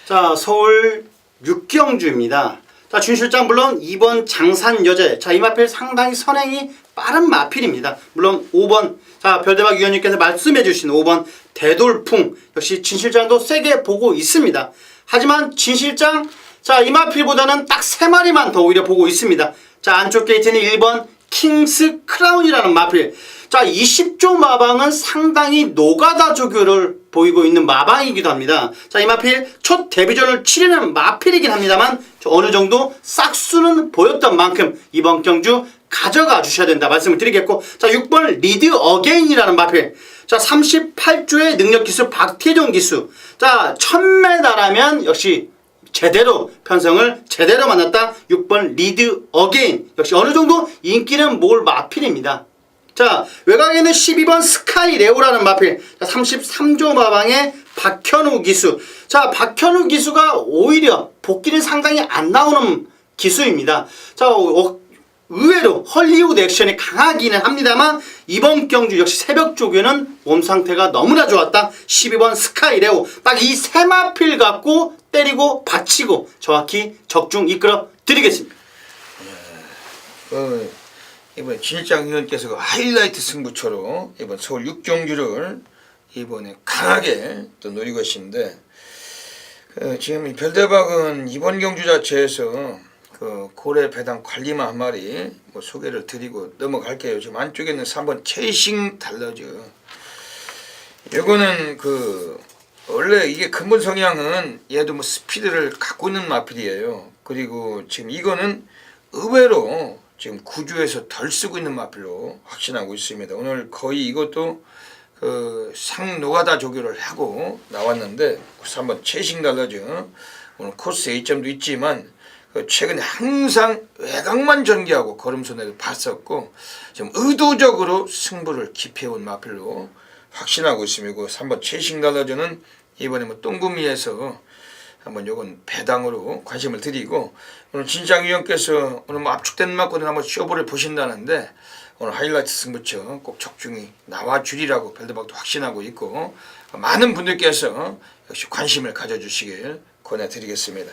자, 서울 6경주입니다. 자, 준실장 물론 2번 장산 여제. 자, 이 마필 상당히 선행이 빠른 마필입니다. 물론 5번, 자, 별대박 위원님께서 말씀해 주신 5번 대돌풍 역시 진실장도 세게 보고 있습니다. 하지만 진실장 자, 이 마필보다는 딱 3마리만 더 오히려 보고 있습니다. 자, 안쪽 게이트는 1번 킹스 크라운이라는 마필. 자, 20조 마방은 상당히 노가다 조교를 보이고 있는 마방이기도 합니다. 자, 이 마필 첫 데뷔전을 치르는 마필이긴 합니다만 어느 정도 싹수는 보였던 만큼 이번 경주 가져가 주셔야 된다 말씀을 드리겠고, 자, 6번 리드 어게인이라는 마필. 자, 38조의 능력 기수 박태종 기수. 자, 1000m라면 역시 제대로 편성을 제대로 만났다. 6번 리드 어게인. 역시 어느 정도 인기는 몰 마필입니다. 자, 외곽에는 12번 스카이 레오라는 마필. 자, 33조 마방의 박현우 기수. 자, 박현우 기수가 오히려 복귀는 상당히 안 나오는 기수입니다. 자, 의외로 헐리우드 액션이 강하기는 합니다만 이번 경주 역시 새벽 조교는 몸 상태가 너무나 좋았다. 12번 스카이 레오. 딱 이 세 마필 갖고 때리고 받치고 정확히 적중 이끌어 드리겠습니다. 이번 진일장 위원께서 그 하이라이트 승부처로 이번 서울 6경주를 이번에 강하게 또 노리고 계신데, 지금 이 별대박은 이번 경주 자체에서 그 고래 배당 관리마 한 마리 뭐 소개를 드리고 넘어갈게요. 지금 안쪽에 있는 3번 체이싱 달러즈. 이거는 그 원래 이게 근본 성향은 얘도 뭐 스피드를 갖고 있는 마필이에요. 그리고 지금 이거는 의외로 지금 구주에서 덜 쓰고 있는 마필로 확신하고 있습니다. 오늘 거의 이것도 그 상노가다 조교를 하고 나왔는데 3번 체이싱 달러즈. 오늘 코스 A점도 있지만 최근에 항상 외곽만 전개하고 걸음선에도 봤었고 좀 의도적으로 승부를 기피해온 마필로 확신하고 있습니다. 3번 체이싱 달러즈는 이번에 뭐 똥구미에서 한번 요건 배당으로 관심을 드리고, 오늘 진장 위원께서 오늘 뭐 압축된 맞고는 한번 쇼부를 보신다는데 오늘 하이라이트 승부처 꼭 적중이 나와 주리라고 별대박도 확신하고 있고, 많은 분들께서 역시 관심을 가져주시길 권해드리겠습니다.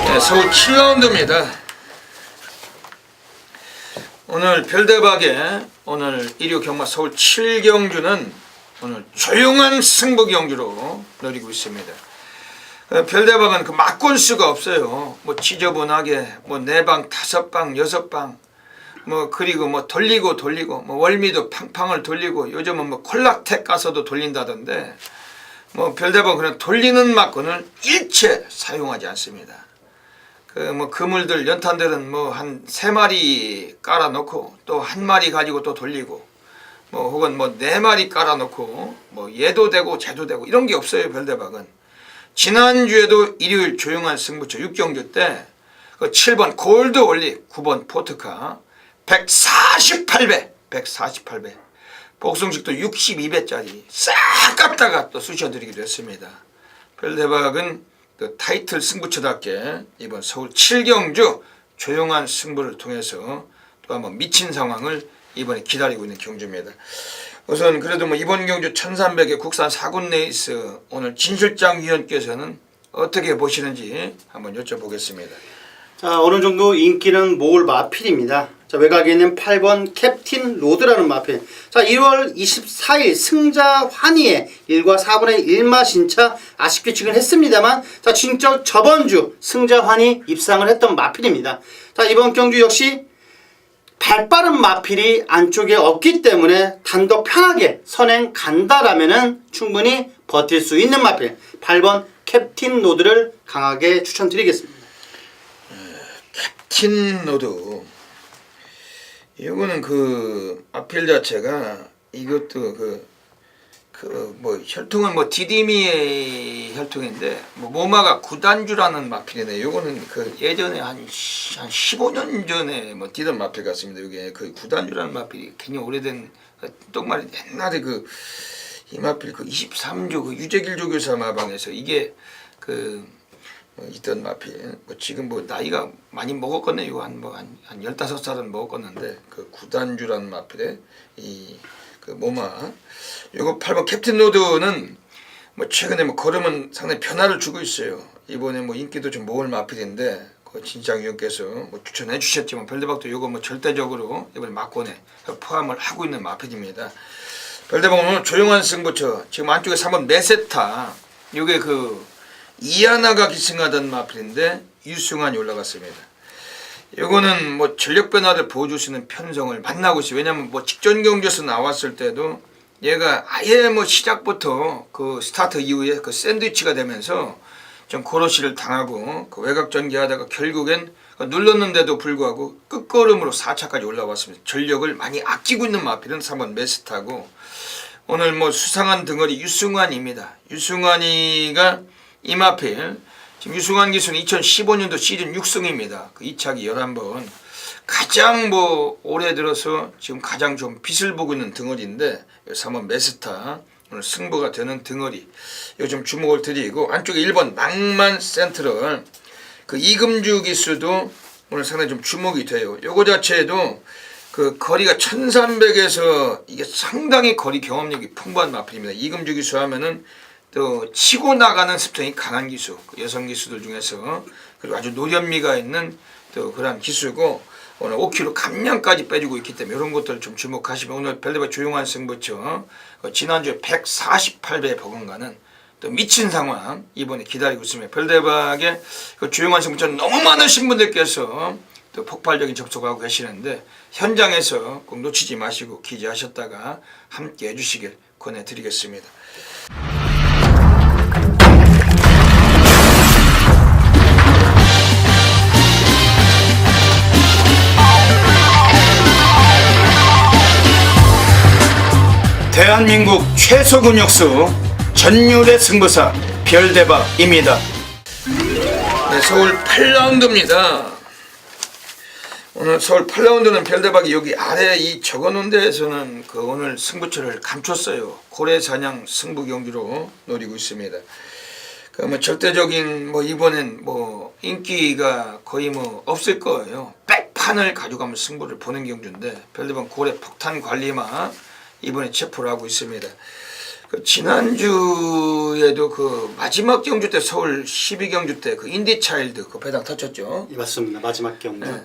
네, 서울 7라운드입니다. 오늘 별대박의 오늘 1호 경마 서울 7경주는 오늘 조용한 승부 경주로 노리고 있습니다. 별대박은 그 막권수가 없어요. 뭐 지저분하게 뭐 4방, 5방, 6방 뭐 그리고 뭐 돌리고 뭐 월미도 팡팡을 돌리고 요즘은 뭐 콜락텍 가서도 돌린다던데, 뭐 별대박은 그런 돌리는 막권을 일체 사용하지 않습니다. 그 뭐 그물들 연탄들은 뭐 한 3마리 깔아놓고 또 1마리 가지고 또 돌리고 뭐 혹은 뭐 4마리 깔아놓고 뭐 얘도 되고 쟤도 되고 이런 게 없어요. 별대박은 지난주에도 일요일 조용한 승부처 6경주 때 그 7번 골드 올리 9번 포트카 148배 복숭식도 62배짜리 싹 갖다가 또 쑤셔드리기도 했습니다. 별대박은 그 타이틀 승부처답게 이번 서울 7경주 조용한 승부를 통해서 또 한번 미친 상황을 이번에 기다리고 있는 경주입니다. 우선 그래도 뭐 이번 경주 1300의 국산 4군 레이스 오늘 진 실장 위원께서는 어떻게 보시는지 한번 여쭤보겠습니다. 자, 어느 정도 인기는 모을 마필입니다. 자, 외곽에 있는 8번 캡틴 로드라는 마필. 자, 1월 24일 승자 환희에 1과 4분의 1마 신차 아쉽게 지근했습니다만, 자, 진짜 저번 주 승자 환희 입상을 했던 마필입니다. 자, 이번 경주 역시 발빠른 마필이 안쪽에 없기 때문에 단독 편하게 선행 간다라면은 충분히 버틸 수 있는 마필 8번 캡틴 로드를 강하게 추천드리겠습니다. 캡틴 로드 이거는 그 마필 자체가 이것도 뭐 혈통은 뭐 디디미의 혈통인데 뭐 모마가 구단주라는 마필이네. 요거는 그 예전에 한 15년 전에 뭐 뛰던 마필 같습니다. 이게 그 구단주라는 마필이 굉장히 오래된 똥말이 옛날에 그 이 마필 그 23조 그 유재길 조교사 마방에서 이게 그 있던 마필. 뭐 지금 뭐 나이가 많이 먹었겠네요. 한 15살은 먹었겠는데 그 구단주라는 마필에 이 그 모마 요거 8번 캡틴 로드는 뭐 최근에 뭐 걸음은 상당히 변화를 주고 있어요. 이번에 뭐 인기도 좀 모을 마필인데 그 진장 위원께서 뭐 추천해 주셨지만 별대박도 요거 뭐 절대적으로 이번에 막권에 포함을 하고 있는 마필입니다. 별대박은 오늘 조용한 승부처 지금 안쪽에 3번 메세타 요게 그 이하나가 기승하던 마필인데 유승환이 올라갔습니다. 요거는 뭐 전력 변화를 보여줄 수 있는 편성을 만나고 있어요. 왜냐면 뭐 직전 경주에서 나왔을 때도 얘가 아예 뭐 시작부터 그 스타트 이후에 그 샌드위치가 되면서 좀 고로시를 당하고 그 외곽 전개하다가 결국엔 눌렀는데도 불구하고 끝걸음으로 4차까지 올라왔습니다. 전력을 많이 아끼고 있는 마필은 3번 메스타고 오늘 뭐 수상한 덩어리 유승환입니다. 유승환이가 이 마필 지금 유승환 기수는 2015년도 시즌 6승입니다. 그 2차기 11번 가장 뭐 올해 들어서 지금 가장 좀 빛을 보고 있는 덩어리인데 3번 메스타 오늘 승부가 되는 덩어리 이거 좀 주목을 드리고 안쪽에 1번 낭만 센트럴 그 이금주 기수도 오늘 상당히 좀 주목이 돼요. 요거 자체도 그 거리가 1300에서 이게 상당히 거리 경험력이 풍부한 마필입니다. 이금주 기수 하면은 또 치고 나가는 습성이 강한 기수 그 여성 기수들 중에서 그리고 아주 노련미가 있는 또 그런 기수고 오늘 5kg 감량까지 빼주고 있기 때문에 이런 것들 좀 주목하시면 오늘 별대박 조용한 승부처 지난주에 148배 버금가는 또 미친 상황 이번에 기다리고 있으면 별대박의 그 조용한 승부처 너무 많으신 분들께서 또 폭발적인 접속하고 계시는데 현장에서 꼭 놓치지 마시고 기재하셨다가 함께 해주시길 권해드리겠습니다. 대한민국 최소 근육수 전율의 승부사 별대박입니다. 네, 서울 8라운드입니다. 오늘 서울 8라운드는 별대박이 여기 아래 이 적어놓은 데에서는 그 오늘 승부처를 감췄어요. 고래사냥 승부 경주로 노리고 있습니다. 그 뭐 절대적인 뭐 이번엔 뭐 인기가 거의 뭐 없을 거예요. 백판을 가져가면 승부를 보는 경주인데 별대박 고래 폭탄 관리마 이번에 체포를 하고 있습니다. 그 지난주에도 그 마지막 경주 때 서울 12경주 때 그 인디차일드 그 배당 터쳤죠. 예, 맞습니다. 마지막 경주. 네.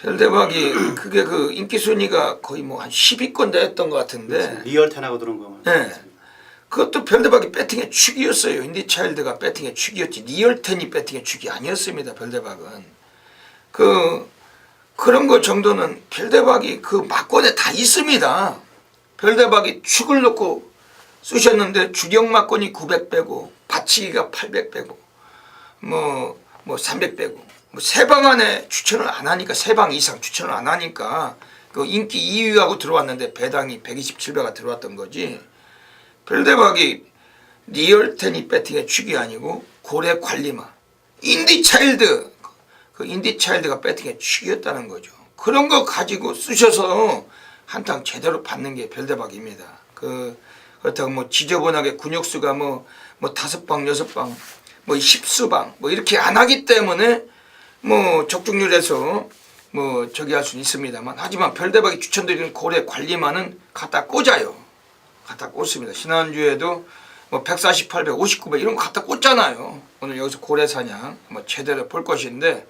별대박이 그게 그 인기 순위가 거의 뭐 한 10위권 됐던 것 같은데. 리얼 텐하고 들어온 거만. 네. 그것도 별대박이 배팅의 축이었어요. 인디차일드가 배팅의 축이었지 리얼텐이 배팅의 축이 아니었습니다. 별대박은 그런 거 정도는 별대박이 그 막권에 다 있습니다. 별대박이 축을 넣고 쓰셨는데 주력 막권이 900 빼고 받치기가 800 빼고 뭐 300 빼고 뭐 세 방 안에 추천을 안 하니까 3방 이상 추천을 안 하니까 그 인기 2위하고 들어왔는데 배당이 127배가 들어왔던 거지. 별대박이 리얼텐이 배팅의 축이 아니고 고래 관리마 인디차일드 그 인디차일드가 배팅의 축이었다는 거죠. 그런 거 가지고 쓰셔서 한탕 제대로 받는 게 별대박입니다. 그렇다고 뭐 지저분하게 근육수가 뭐 5방 6방 뭐 10수방 뭐 이렇게 안 하기 때문에 뭐 적중률에서 뭐 저기 할 수는 있습니다만 하지만 별대박이 추천드리는 고래 관리마는 갖다 꽂아요. 갖다 꽂습니다. 지난주에도 뭐 148, 159배 이런 거 갖다 꽂잖아요. 오늘 여기서 고래 사냥 뭐 제대로 볼 것인데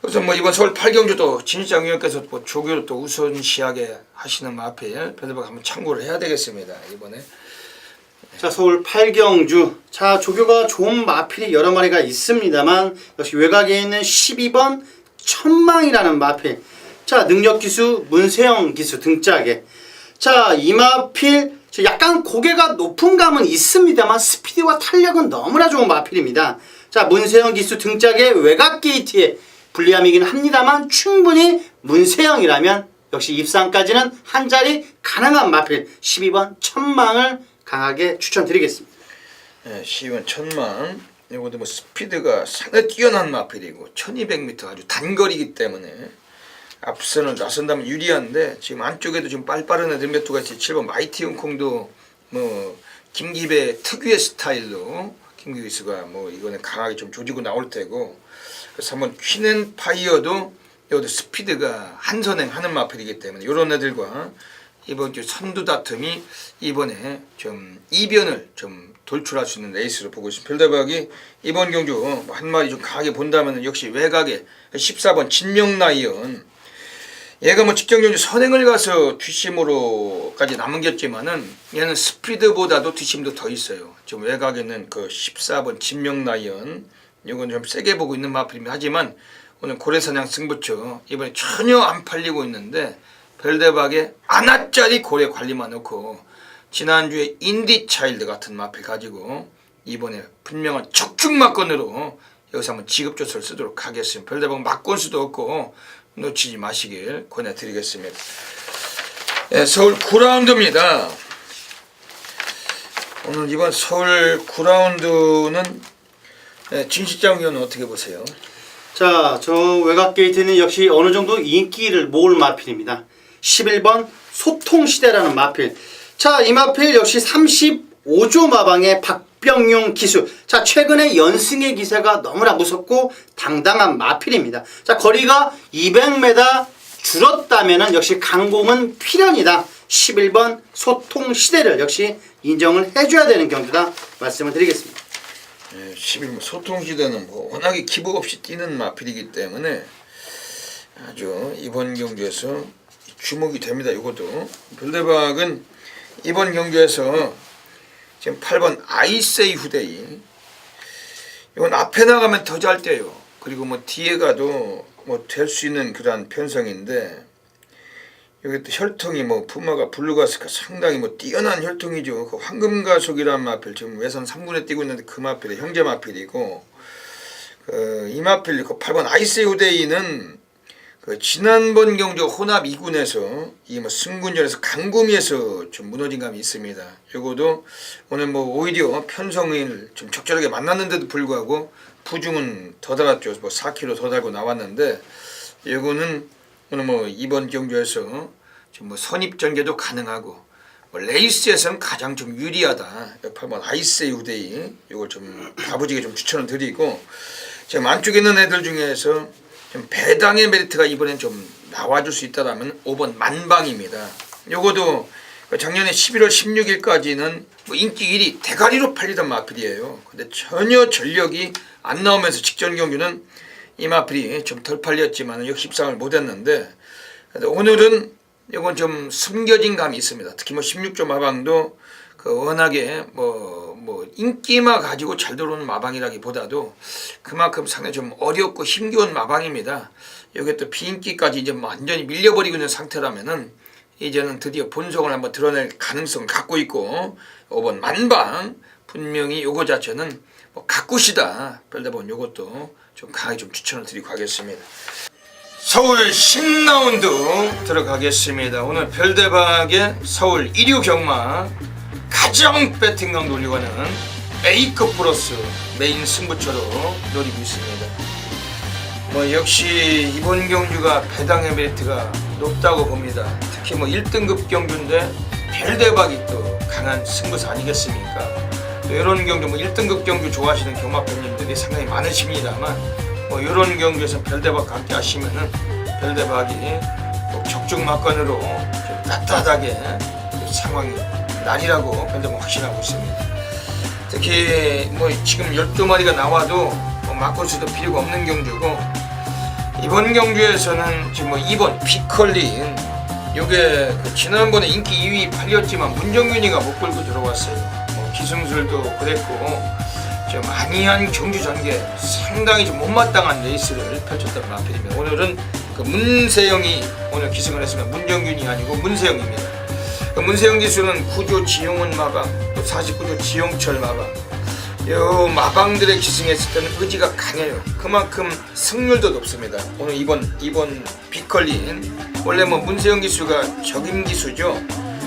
그래서 뭐 이번 서울 8경주도 진일장 위원께서 뭐 조교를 또 우선시하게 하시는 마필 별대박 한번 참고를 해야 되겠습니다. 이번에. 자, 서울 8경주. 자, 조교가 좋은 마필이 여러 마리가 있습니다만 역시 외곽에 있는 12번 천망이라는 마필. 자, 능력기수 문세영 기수 등짝에. 자, 이 마필 약간 고개가 높은 감은 있습니다만 스피드와 탄력은 너무나 좋은 마필입니다. 자, 문세영 기수 등짝에 외곽 게이트에 불리함이긴 합니다만 충분히 문세영이라면 역시 입상까지는 한 자리 가능한 마필 12번 천망을 강하게 추천드리겠습니다. 네, 12번 천망 이것도 뭐 스피드가 상당히 뛰어난 마필이고 1200m 아주 단거리이기 때문에 앞선을 나선다면 유리한데 지금 안쪽에도 지금 빨빠른 애들 몇 두가 있지. 7번 마이티 홍콩도 뭐 김기배 특유의 스타일로 김기수가 뭐 이거는 강하게 좀 조지고 나올 테고 3번 퀸앤파이어도 이것도 스피드가 한선행하는 마필이기 때문에 이런 애들과 이번 주 선두 다툼이 이번에 좀 이변을 좀 돌출할 수 있는 레이스로 보고 있습니다. 별대박이 이번 경주 한 마리 좀 강하게 본다면 역시 외곽에 14번 진명라이언, 얘가 뭐 직전 경주 선행을 가서 뒷심으로까지 남겼지만은 얘는 스피드보다도 뒷심도 더 있어요. 지금 외곽에는 그 14번 진명라이언, 이건 좀 세게 보고 있는 마필입니다. 하지만 오늘 고래사냥 승부처 이번에 전혀 안 팔리고 있는데 별대박에 아나짜리 고래 관리만 놓고 지난주에 인디차일드 같은 마필 가지고 이번에 분명한 적중마건으로 여기서 한번 지급조서를 쓰도록 하겠습니다. 별대박 막건수도 없고 놓치지 마시길 권해드리겠습니다. 네, 서울 9라운드입니다. 오늘 이번 서울 9라운드는 진실장 의원은 어떻게 보세요? 자, 저 외곽 게이트는 역시 어느 정도 인기를 모을 마필입니다. 11번 소통시대라는 마필. 자, 이 마필 역시 35조 마방의 박병용 기수. 자, 최근에 연승의 기세가 너무나 무섭고 당당한 마필입니다. 자, 거리가 200m 줄었다면은 역시 강공은 필연이다. 11번 소통시대를 역시 인정을 해줘야 되는 경주다 말씀을 드리겠습니다. 11번 소통시대는 뭐 워낙에 기복 없이 뛰는 마필이기 때문에 아주 이번 경주에서 주목이 됩니다. 이것도 별대박은 이번 경주에서 지금 8번 아이세이 후데이, 이건 앞에 나가면 더 잘 뛰어요. 그리고 뭐 뒤에 가도 뭐 될 수 있는 그러한 편성인데, 여기 또 혈통이 뭐 푸마가 블루가스가 상당히 뭐 뛰어난 혈통이죠. 그 황금가속이라는 마필 지금 외선 3군에 뛰고 있는데 그 마필이 형제 마필이고, 이 마필 그 8번 아이세이 후데이는 그 지난번 경주 혼합 2군에서 이 뭐 승군전에서 강구미에서 좀 무너진 감이 있습니다. 요거도 오늘 뭐 오히려 편성을 좀 적절하게 만났는데도 불구하고 부중은 더 달았죠. 뭐 4kg 더 달고 나왔는데, 요거는 오늘 뭐 이번 경주에서 지금 뭐 선입 전개도 가능하고 뭐 레이스에서는 가장 좀 유리하다. 8번 아이세이 후데이 요걸 좀 다부지게 좀 추천을 드리고, 지금 안쪽에 있는 애들 중에서 좀 배당의 메리트가 이번엔 좀 나와줄 수 있다라면 5번 만방입니다. 요거도 작년에 11월 16일까지는 뭐 인기 1위 대가리로 팔리던 마필이에요. 근데 전혀 전력이 안 나오면서 직전 경주는 이 마필이 좀 덜 팔렸지만 역시 입상을 못했는데, 오늘은 이건 좀 숨겨진 감이 있습니다. 특히 뭐 16조 마방도 그 워낙에 뭐 인기만 가지고 잘 들어오는 마방이라기보다도 그만큼 상당히 좀 어렵고 힘겨운 마방입니다. 여기 또 비인기까지 이제 완전히 밀려버리고 있는 상태라면은 이제는 드디어 본성을 한번 드러낼 가능성을 갖고 있고, 5번 만방 분명히 요거 자체는 뭐 가꾸시다. 별다본 요것도 좀 강하게 좀 추천을 드리고 가겠습니다. 서울 10라운드 들어가겠습니다. 오늘 별대박의 서울 1류 경마 가장 배팅강 돌리고 하는 A급 플러스 메인 승부처로 노리고 있습니다. 뭐 역시 이번 경주가 배당의 메리트가 높다고 봅니다. 특히 뭐 1등급 경주인데 별대박이 또 강한 승부사 아니겠습니까? 또 이런 경주 뭐 1등급 경주 좋아하시는 경마팬님들이 상당히 많으십니다만, 뭐 이런 경주에서 별대박과 함께 하시면은 별대박이 꼭 적중막건으로 좀 따뜻하게 상황이 날이라고 별대박 확신하고 있습니다. 특히 뭐 지금 12마리가 나와도 뭐 막건수도 필요가 없는 경주고, 이번 경주에서는 지금 뭐 2번 비컬린, 요게 그 지난번에 인기 2위 팔렸지만 문정균이가 못 끌고 들어왔어요. 뭐 기승술도 그랬고 좀 아니한 경주 전개 상당히 좀 못마땅한 레이스를 펼쳤던 마필입니다. 오늘은 그 문세영이 오늘 기승을 했으면 문정균이 아니고 문세영입니다. 그 문세영 기수는 구조 지용은 마방, 또 49조 지용철 마방, 요 마방들의 기승했을 때는 의지가 강해요. 그만큼 승률도 높습니다. 오늘 이번 비컬린 원래 뭐 문세영 기수가 적임 기수죠.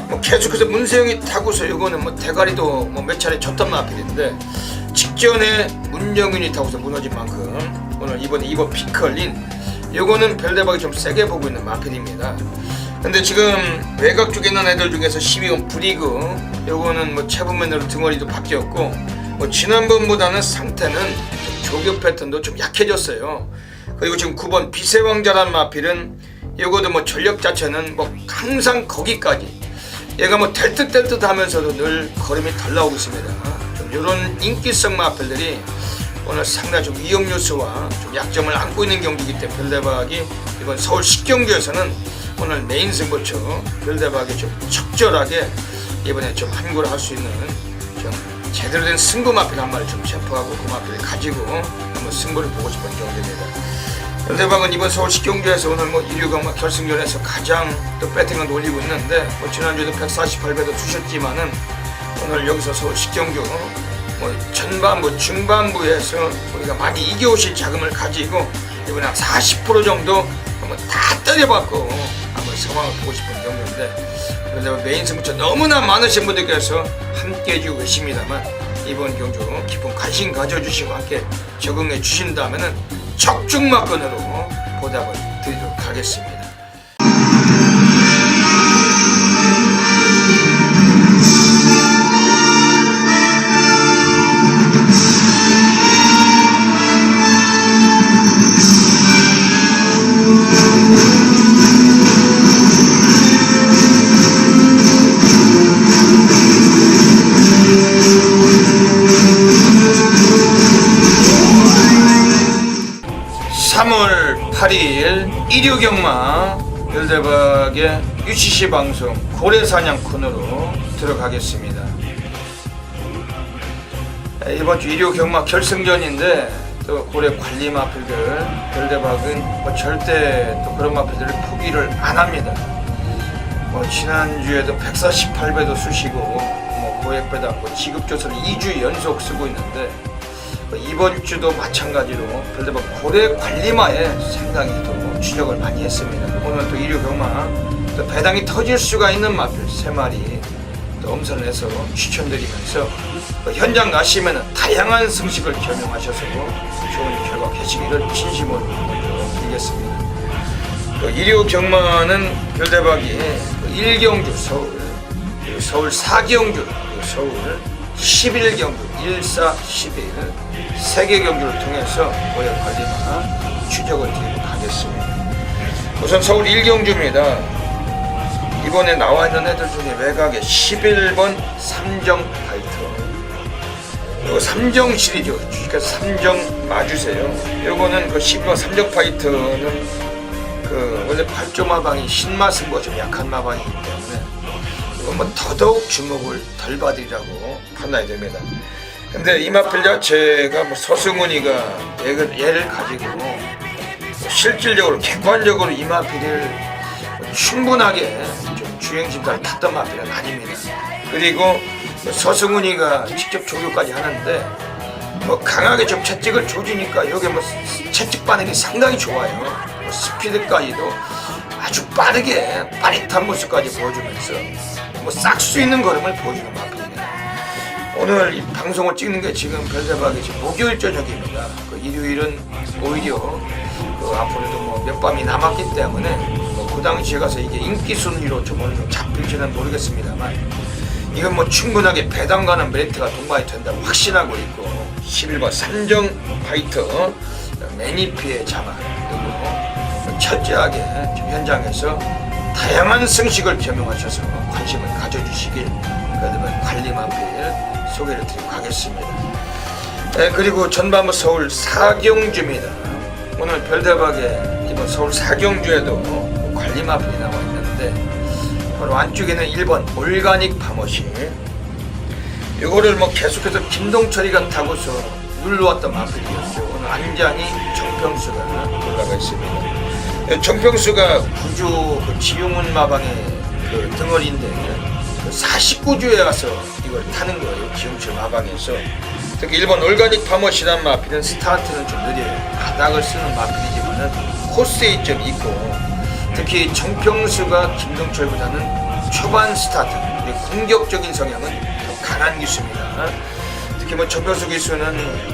뭐 계속해서 문세영이 타고서 요거는 뭐 대가리도 뭐 몇 차례 쳤던 마필인데, 직전에 문정균이 타고서 무너진 만큼 오늘 이번 비컬린 요거는 별대박이 좀 세게 보고 있는 마필입니다. 근데 지금 외곽 쪽에 있는 애들 중에서 12번 브리그, 요거는 뭐 체분면으로 등어리도 바뀌었고, 뭐 지난번보다는 상태는 조교 패턴도 좀 약해졌어요. 그리고 지금 9번 비세왕자라는 마필은 요거도 뭐 전력 자체는 뭐 항상 거기까지 얘가 뭐 될 듯 될 듯 하면서도 늘 걸음이 덜 나오고 있습니다. 좀 이런 인기성 마필들이 오늘 상당히 좀 위험 요소와 좀 약점을 안고 있는 경기이기 때문에 별대박이 이번 서울 10경주에서는 오늘 메인 승부처 별대박이 좀 적절하게 이번에 좀 함구를 할 수 있는 좀 제대로 된 승부 마필 한 마리 좀 체포하고 그 마필을 가지고 한번 승부를 보고 싶은 경기입니다. 별대박은 이번 서울 10경주에서 오늘 뭐 1위 경마 결승전에서 가장 또 배팅을 올리고 있는데 뭐 지난주에도 148배도 주셨지만은 오늘 여기서 서울 10경주 뭐 전반부 중반부에서 우리가 많이 이겨오실 자금을 가지고 이번에 한 40% 정도 한번 다 때려받고 한번 상황을 보고 싶은 경기인데 그런데 메인 승부처 너무나 많으신 분들께서 함께 해주고 계십니다만 이번 경주 깊은 관심 가져주시고 함께 적응해 주신다면은 적중마건으로 보답을 드리도록 하겠습니다. (3월 8일) 일요경마 별대박의 UCC 방송 고래사냥 코너로 들어가겠습니다. 이번 주 일요경마 결승전인데 또 고래 관리 마필들 별대박은 뭐 절대 또 그런 마필들을 포기를 안 합니다. 뭐 지난주에도 148배도 쑤시고 뭐 고액배 받고 지급조서를 2주 연속 쓰고 있는데 이번 주도 마찬가지로 별대박 고래 관리마에 상당히 또 추적을 많이 했습니다. 오늘 또 일요 경마 또 배당이 터질 수가 있는 마필 3마리 또 엄선을 해서 추천드리면서 현장 가시면 다양한 승식을 겸용하셔서 좋은 결과 계시기를 진심으로 먼저 드리겠습니다. 일요 경마는 별대박이 1경주 서울 4경주 서울 11경주 1, 4, 11 3개 경주를 통해서 고래 관리마 추적을 드리도록 하겠습니다. 우선 서울 1경주입니다. 이번에 나와 있는 애들 중에 외곽에 11번 삼정 파이터. 이거 삼정 시리즈, 그러니까 삼정 맞으세요. 요거는 그 11번 삼정 파이터는 그 원래 발조마방이 신마승부가 좀 약한 마방이기 때문에 이건 뭐 더더욱 주목을 덜 받으리라고 판단이 됩니다. 근데 이 마필 자체가 뭐 서승훈이가 얘를 가지고 실질적으로 객관적으로 이 마필을 충분하게 좀 주행심사를 탔던 마필은 아닙니다. 그리고 서승훈이가 직접 조교까지 하는데 뭐 강하게 좀 채찍을 조지니까 여기 뭐 채찍 반응이 상당히 좋아요. 뭐 스피드까지도 아주 빠르게 빠릿한 모습까지 보여주면서 뭐 싹수 있는 걸음을 보여주는 마필입니다. 오늘 이 방송을 찍는 게 지금 별대박이 지금 목요일 저녁입니다. 그 일요일은 오히려 그 앞으로도 뭐 몇 밤이 남았기 때문에 뭐 그 당시에 가서 이게 인기 순위로 좀 어느 정도 잡힐지는 모르겠습니다만 이건 뭐 충분하게 배당 가는 메리트가 동반이 된다고 확신하고 있고 11번 삼정 파이터 매니피의 자만 그리고 철저하게 지금 현장에서 다양한 승식을 겸용하셔서 관심을 가져주시길 그러면 관리 마필 소개를 드리고 가겠습니다. 그리고 전반부 서울 4경주입니다. 오늘 별대박에 이번 서울 4경주에도 관리 마필이 나와 있는데 바로 안쪽에는 1번 올가닉 파머시 이거를 뭐 계속해서 김동철이가 타고서 눌러왔던 마필이었죠. 오늘 안장이 정평수가 올라가 있습니다. 정평수가 구주 그 지용훈 마방의 그 덩어리인데 49주에 와서 이걸 타는 거예요. 지용철 마방에서. 특히 1번 올가닉 파머시란 마필은 스타트는 좀 느려요. 바닥을 쓰는 마필이지만은 코스에 이점이 있고 특히 정평수가 김동철보다는 초반 스타트 그리고 공격적인 성향은 더 강한 기수입니다. 특히 뭐 정평수 기수는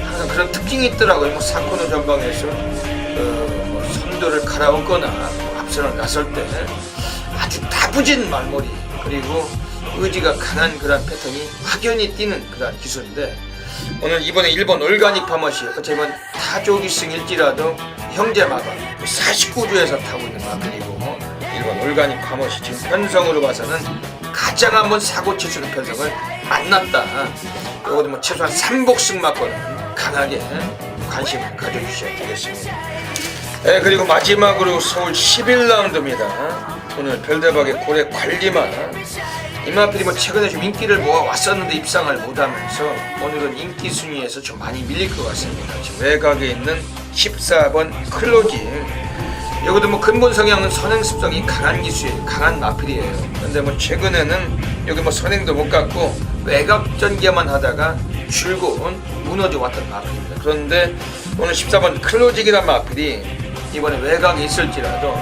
항상 그런 특징이 있더라고요. 뭐 4코너 전방에서 뭐 선두를 갈아엎거나 앞선을 나설 때 아주 다부진 말머리 그리고 의지가 강한 그런 패턴이 확연히 띄는 그런 기술인데 오늘 이번에 1번 올가닉 파머시 어쩌면 타조기승일지라도 형제 마방 49주에서 타고 있는 마필이고 1번 올가닉 파머시 지금 편성으로 봐서는 가장 한번 사고 칠 수 있는 편성을 만났다. 이것도 뭐 최소한 3복승 맞고는 강하게 관심을 가져주셔야 되겠습니다. 네, 그리고 마지막으로 서울 11라운드입니다. 오늘 별대박의 고래 관리만 이마필이 뭐 최근에 좀 인기를 모아왔었는데 입상을 못하면서 오늘은 인기 순위에서 좀 많이 밀릴 것 같습니다. 지금 외곽에 있는 14번 클로징, 이것도 뭐 근본 성향은 선행 습성이 강한 기수예요. 강한 마필이에요. 근데 뭐 최근에는 여기 뭐 선행도 못 갔고 외곽 전개만 하다가 줄곧 무너져 왔던 마필입니다. 그런데 오늘 14번 클로징이란 마필이 이번에 외곽에 있을지라도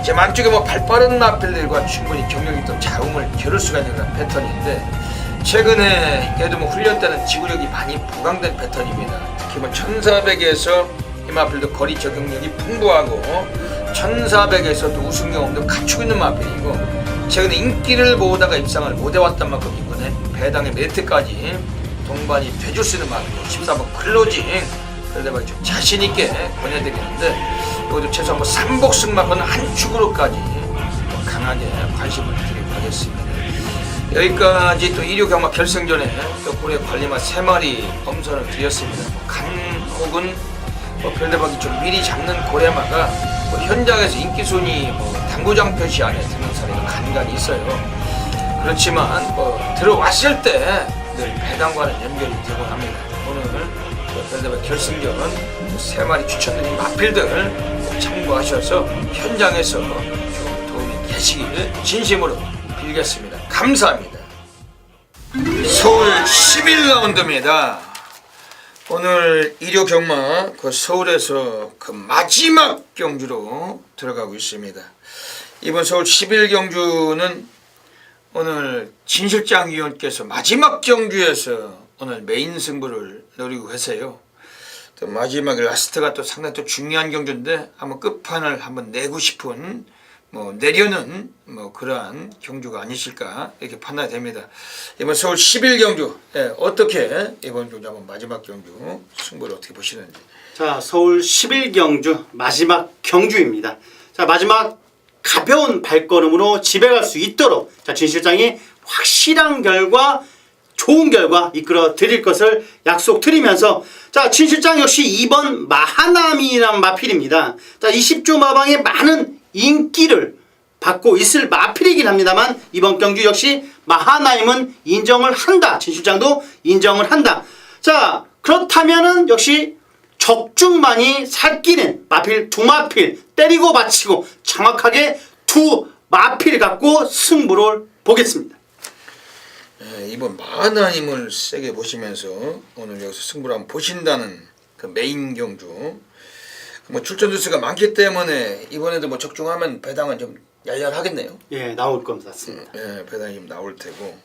지금 안쪽에 뭐 발빠른 마필들과 충분히 경력이 또 자웅을 겨룰 수가 있는 그런 패턴인데, 최근에 얘도 뭐 훈련 때는 지구력이 많이 보강된 패턴입니다. 특히 뭐 1400에서 이 마필도 거리 적응력이 풍부하고 1400에서도 우승 경험도 갖추고 있는 마필이고, 최근에 인기를 모으다가 입상을 못해왔단 만큼 이번에 배당의 메리트까지 동반이 돼줄 수 있는 마필이고 14번 클로징, 그러다 좀 자신있게 보내드리는데, 이것도 최소한 뭐 3복승 맞고는 한 축으로까지 강하게 관심을 드리고 하겠습니다. 여기까지 또 1류 경마 결승전에 또 고래 관리마 3마리 엄선을 드렸습니다. 간 혹은 뭐 별대박이 좀 미리 잡는 고래마가 뭐 현장에서 인기순위 뭐 당구장 표시 안에 드는 사례가 간간히 있어요. 그렇지만 뭐 들어왔을 때 늘 배당과는 연결이 되곤 합니다. 오늘 별대박 결승전 3마리 추천드린 마필들 참고하셔서 현장에서 좀 도움이 되시길 진심으로 빌겠습니다. 감사합니다. 서울 11라운드입니다. 오늘 1호 경마 그 서울에서 그 마지막 경주로 들어가고 있습니다. 이번 서울 11경주는 오늘 진 실장 위원께서 마지막 경주에서 오늘 메인 승부를 노리고 계세요. 또 마지막 라스트가 또 상당히 또 중요한 경주인데 한번 끝판을 한번 내고 싶은 뭐 내려는 뭐 그러한 경주가 아니실까 이렇게 판단이 됩니다. 이번 서울 11경주 어떻게 이번 경주 한번 마지막 경주 승부를 어떻게 보시는지. 자, 서울 11경주 마지막 경주입니다. 자, 마지막 가벼운 발걸음으로 집에 갈 수 있도록 자, 진 실장이 확실한 결과, 좋은 결과 이끌어 드릴 것을 약속드리면서, 자, 진 실장 역시 2번 마하남이라는 마필입니다. 자, 20조 마방의 많은 인기를 받고 있을 마필이긴 합니다만 이번 경주 역시 마하나임은 인정을 한다. 진 실장도 인정을 한다. 자, 그렇다면은 역시 적중만이 살기는 마필, 두 마필 때리고 받치고 정확하게 두 마필 갖고 승부를 보겠습니다. 이번 마하나임을 세게 보시면서 오늘 여기서 승부를 한번 보신다는 그 메인 경주, 뭐 출전 주수가 많기 때문에 이번에도 뭐 적중하면 배당은 좀 얄얄하겠네요. 예, 나올 것 같습니다. 예, 배당이 좀 나올 테고,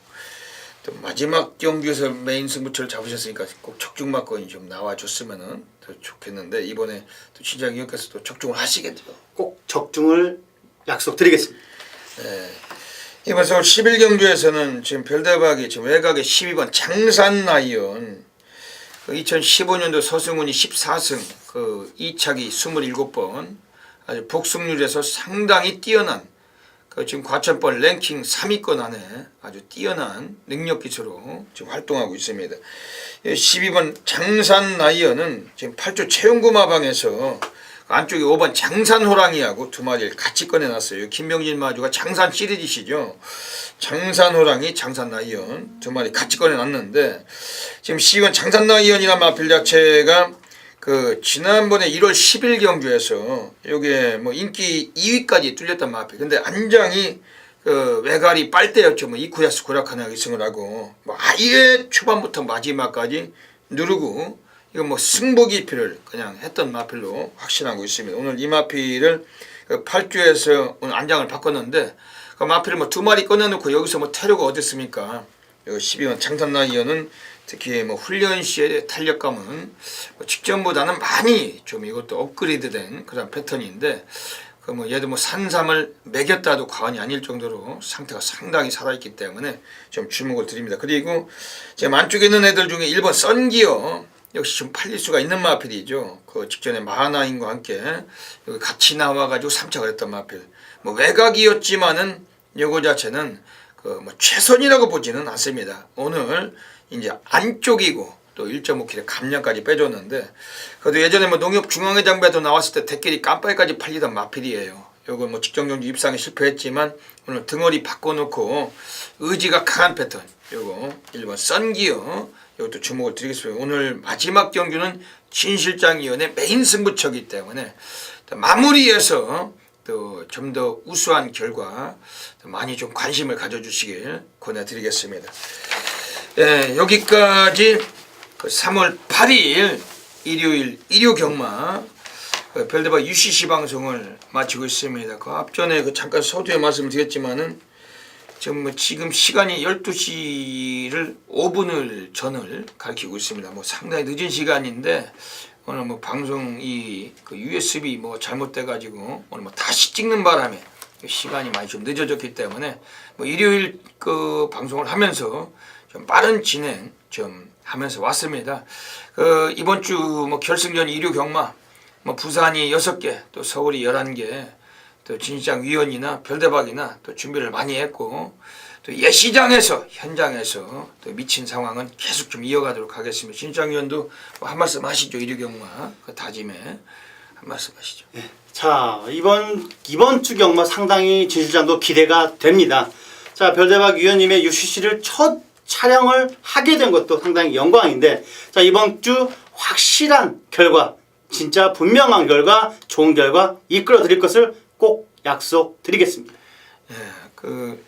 또 마지막 경주에서 메인 승부처를 잡으셨으니까 꼭 적중 맞건이 좀 나와줬으면은 더 좋겠는데, 이번에 또 진장 위원께서 또 적중을 하시겠죠. 꼭 적중을 약속드리겠습니다. 예. 이번 서울 11경주에서는 지금 별대박이 지금 외곽에 12번 장산라이언, 그 2015년도 서승훈이 14승, 그 2차기 27번, 아주 복승률에서 상당히 뛰어난, 그 지금 과천번 랭킹 3위권 안에 아주 뛰어난 능력 기수로 지금 활동하고 있습니다. 12번 장산라이언은 지금 8조 채용구 마방에서 안쪽에 5번 장산호랑이하고 두 마리를 같이 꺼내놨어요. 김병진 마주가 장산 시리즈시죠. 장산호랑이, 장산라이언 두 마리 같이 꺼내놨는데, 지금 12번 장산라이언이라는 마필 자체가 그 지난번에 1월 10일 경주에서 요게 뭐 인기 2위까지 뚫렸단 마필. 근데 안장이 그 외가리 빨대였죠. 뭐 이쿠야스 고라카나 기승을 하고 뭐 아예 초반부터 마지막까지 누르고, 이거 뭐 승부 기필을 그냥 했던 마필로 확신하고 있습니다. 오늘 이 마필을 그 8주에서 오늘 안장을 바꿨는데, 그 마필을 뭐 두 마리 꺼내놓고 여기서 뭐 태료가 어딨습니까? 12번 장산라이언은 특히 뭐 훈련 시의 탄력감은 뭐 직전보다는 많이 좀 이것도 업그레이드된 그런 패턴인데, 그 뭐 얘도 뭐 산삼을 먹였다도 과언이 아닐 정도로 상태가 상당히 살아있기 때문에 좀 주목을 드립니다. 그리고 지금 안쪽에 있는 애들 중에 1번 썬기어, 역시 좀 팔릴 수가 있는 마필이죠. 그 직전에 마하나인과 함께 여기 같이 나와가지고 3착을 했던 마필. 뭐 외곽이었지만은 요거 자체는 그 뭐 최선이라고 보지는 않습니다. 오늘 이제 안쪽이고 또 1.5kg 감량까지 빼줬는데, 그래도 예전에 뭐 농협중앙회장배도 나왔을 때 대끼리 깜빡이까지 팔리던 마필이에요. 요거 뭐 직전 경주 입상에 실패했지만 오늘 등허리 바꿔놓고 의지가 강한 패턴, 요거 1번 썬기어, 이것도 주목을 드리겠습니다. 오늘 마지막 경주는 진실장위원회 메인 승부처이기 때문에 마무리해서 또 좀 더 우수한 결과 많이 좀 관심을 가져주시길 권해드리겠습니다. 예, 여기까지 그 3월 8일 일요일 일요 경마 별대박 UCC 방송을 마치고 있습니다. 그 앞전에 그 잠깐 서두에 말씀드렸지만은 지금 시간이 12시를 5분을 전을 가리키고 있습니다. 뭐 상당히 늦은 시간인데 오늘 뭐 방송이 그 USB 뭐 잘못돼 가지고 오늘 뭐 다시 찍는 바람에 시간이 많이 좀 늦어졌기 때문에 뭐 일요일 그 방송을 하면서 좀 빠른 진행 좀 하면서 왔습니다. 그 이번 주 뭐 결승전 일요 경마 뭐 부산이 6개 또 서울이 11개 또 진시장 위원이나 별대박이나 또 준비를 많이 했고 또 예시장에서 현장에서 또 미친 상황은 계속 좀 이어가도록 하겠습니다. 진시장 위원도 뭐 한 말씀 하시죠. 일요 경마 그 다짐에 한 말씀 하시죠. 네. 자, 이번 주 경마 상당히 진실장도 기대가 됩니다. 자, 별대박 위원님의 UCC를 첫 촬영을 하게 된 것도 상당히 영광인데, 자, 이번 주 확실한 결과, 진짜 분명한 결과, 좋은 결과 이끌어 드릴 것을 꼭 약속드리겠습니다. 예, 그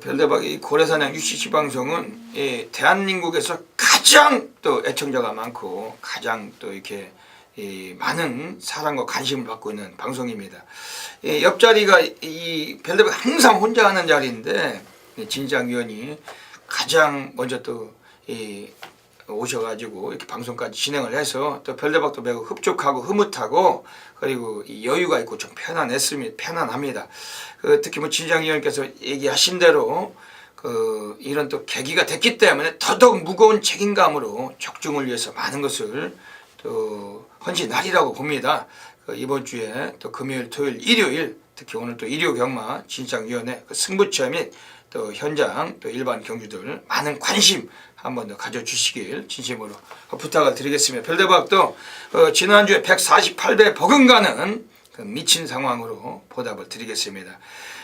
별대박이 고래사냥 UCC 방송은 대한민국에서 가장 또 애청자가 많고 가장 또 이렇게 많은 사랑과 관심을 받고 있는 방송입니다. 옆자리가 이 별대박 항상 혼자 하는 자리인데 진장위원이 가장 먼저 또 오셔가지고 이렇게 방송까지 진행을 해서 또 별대박도 매우 흡족하고 흐뭇하고 그리고 여유가 있고 좀 편안합니다. 특히 뭐 진장위원께서 얘기하신 대로 이런 또 계기가 됐기 때문에 더더욱 무거운 책임감으로 적중을 위해서 많은 것을 또 헌신하리라고 봅니다. 이번 주에 또 금요일, 토요일, 일요일 특히 오늘 또 일요 경마 진시장위원회 승부처 및 또 현장 또 일반 경주들 많은 관심 한 번 더 가져주시길 진심으로 부탁을 드리겠습니다. 별대박도 지난주에 148배 버금가는 그 미친 상황으로 보답을 드리겠습니다.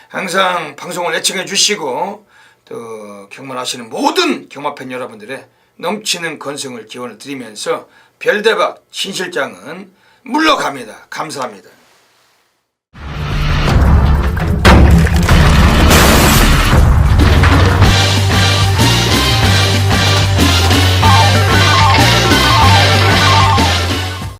항상 방송을 애청해 주시고 또 경마하시는 모든 경마팬 여러분들의 넘치는 건승을 기원을 드리면서 별대박 신실장은 물러갑니다. 감사합니다.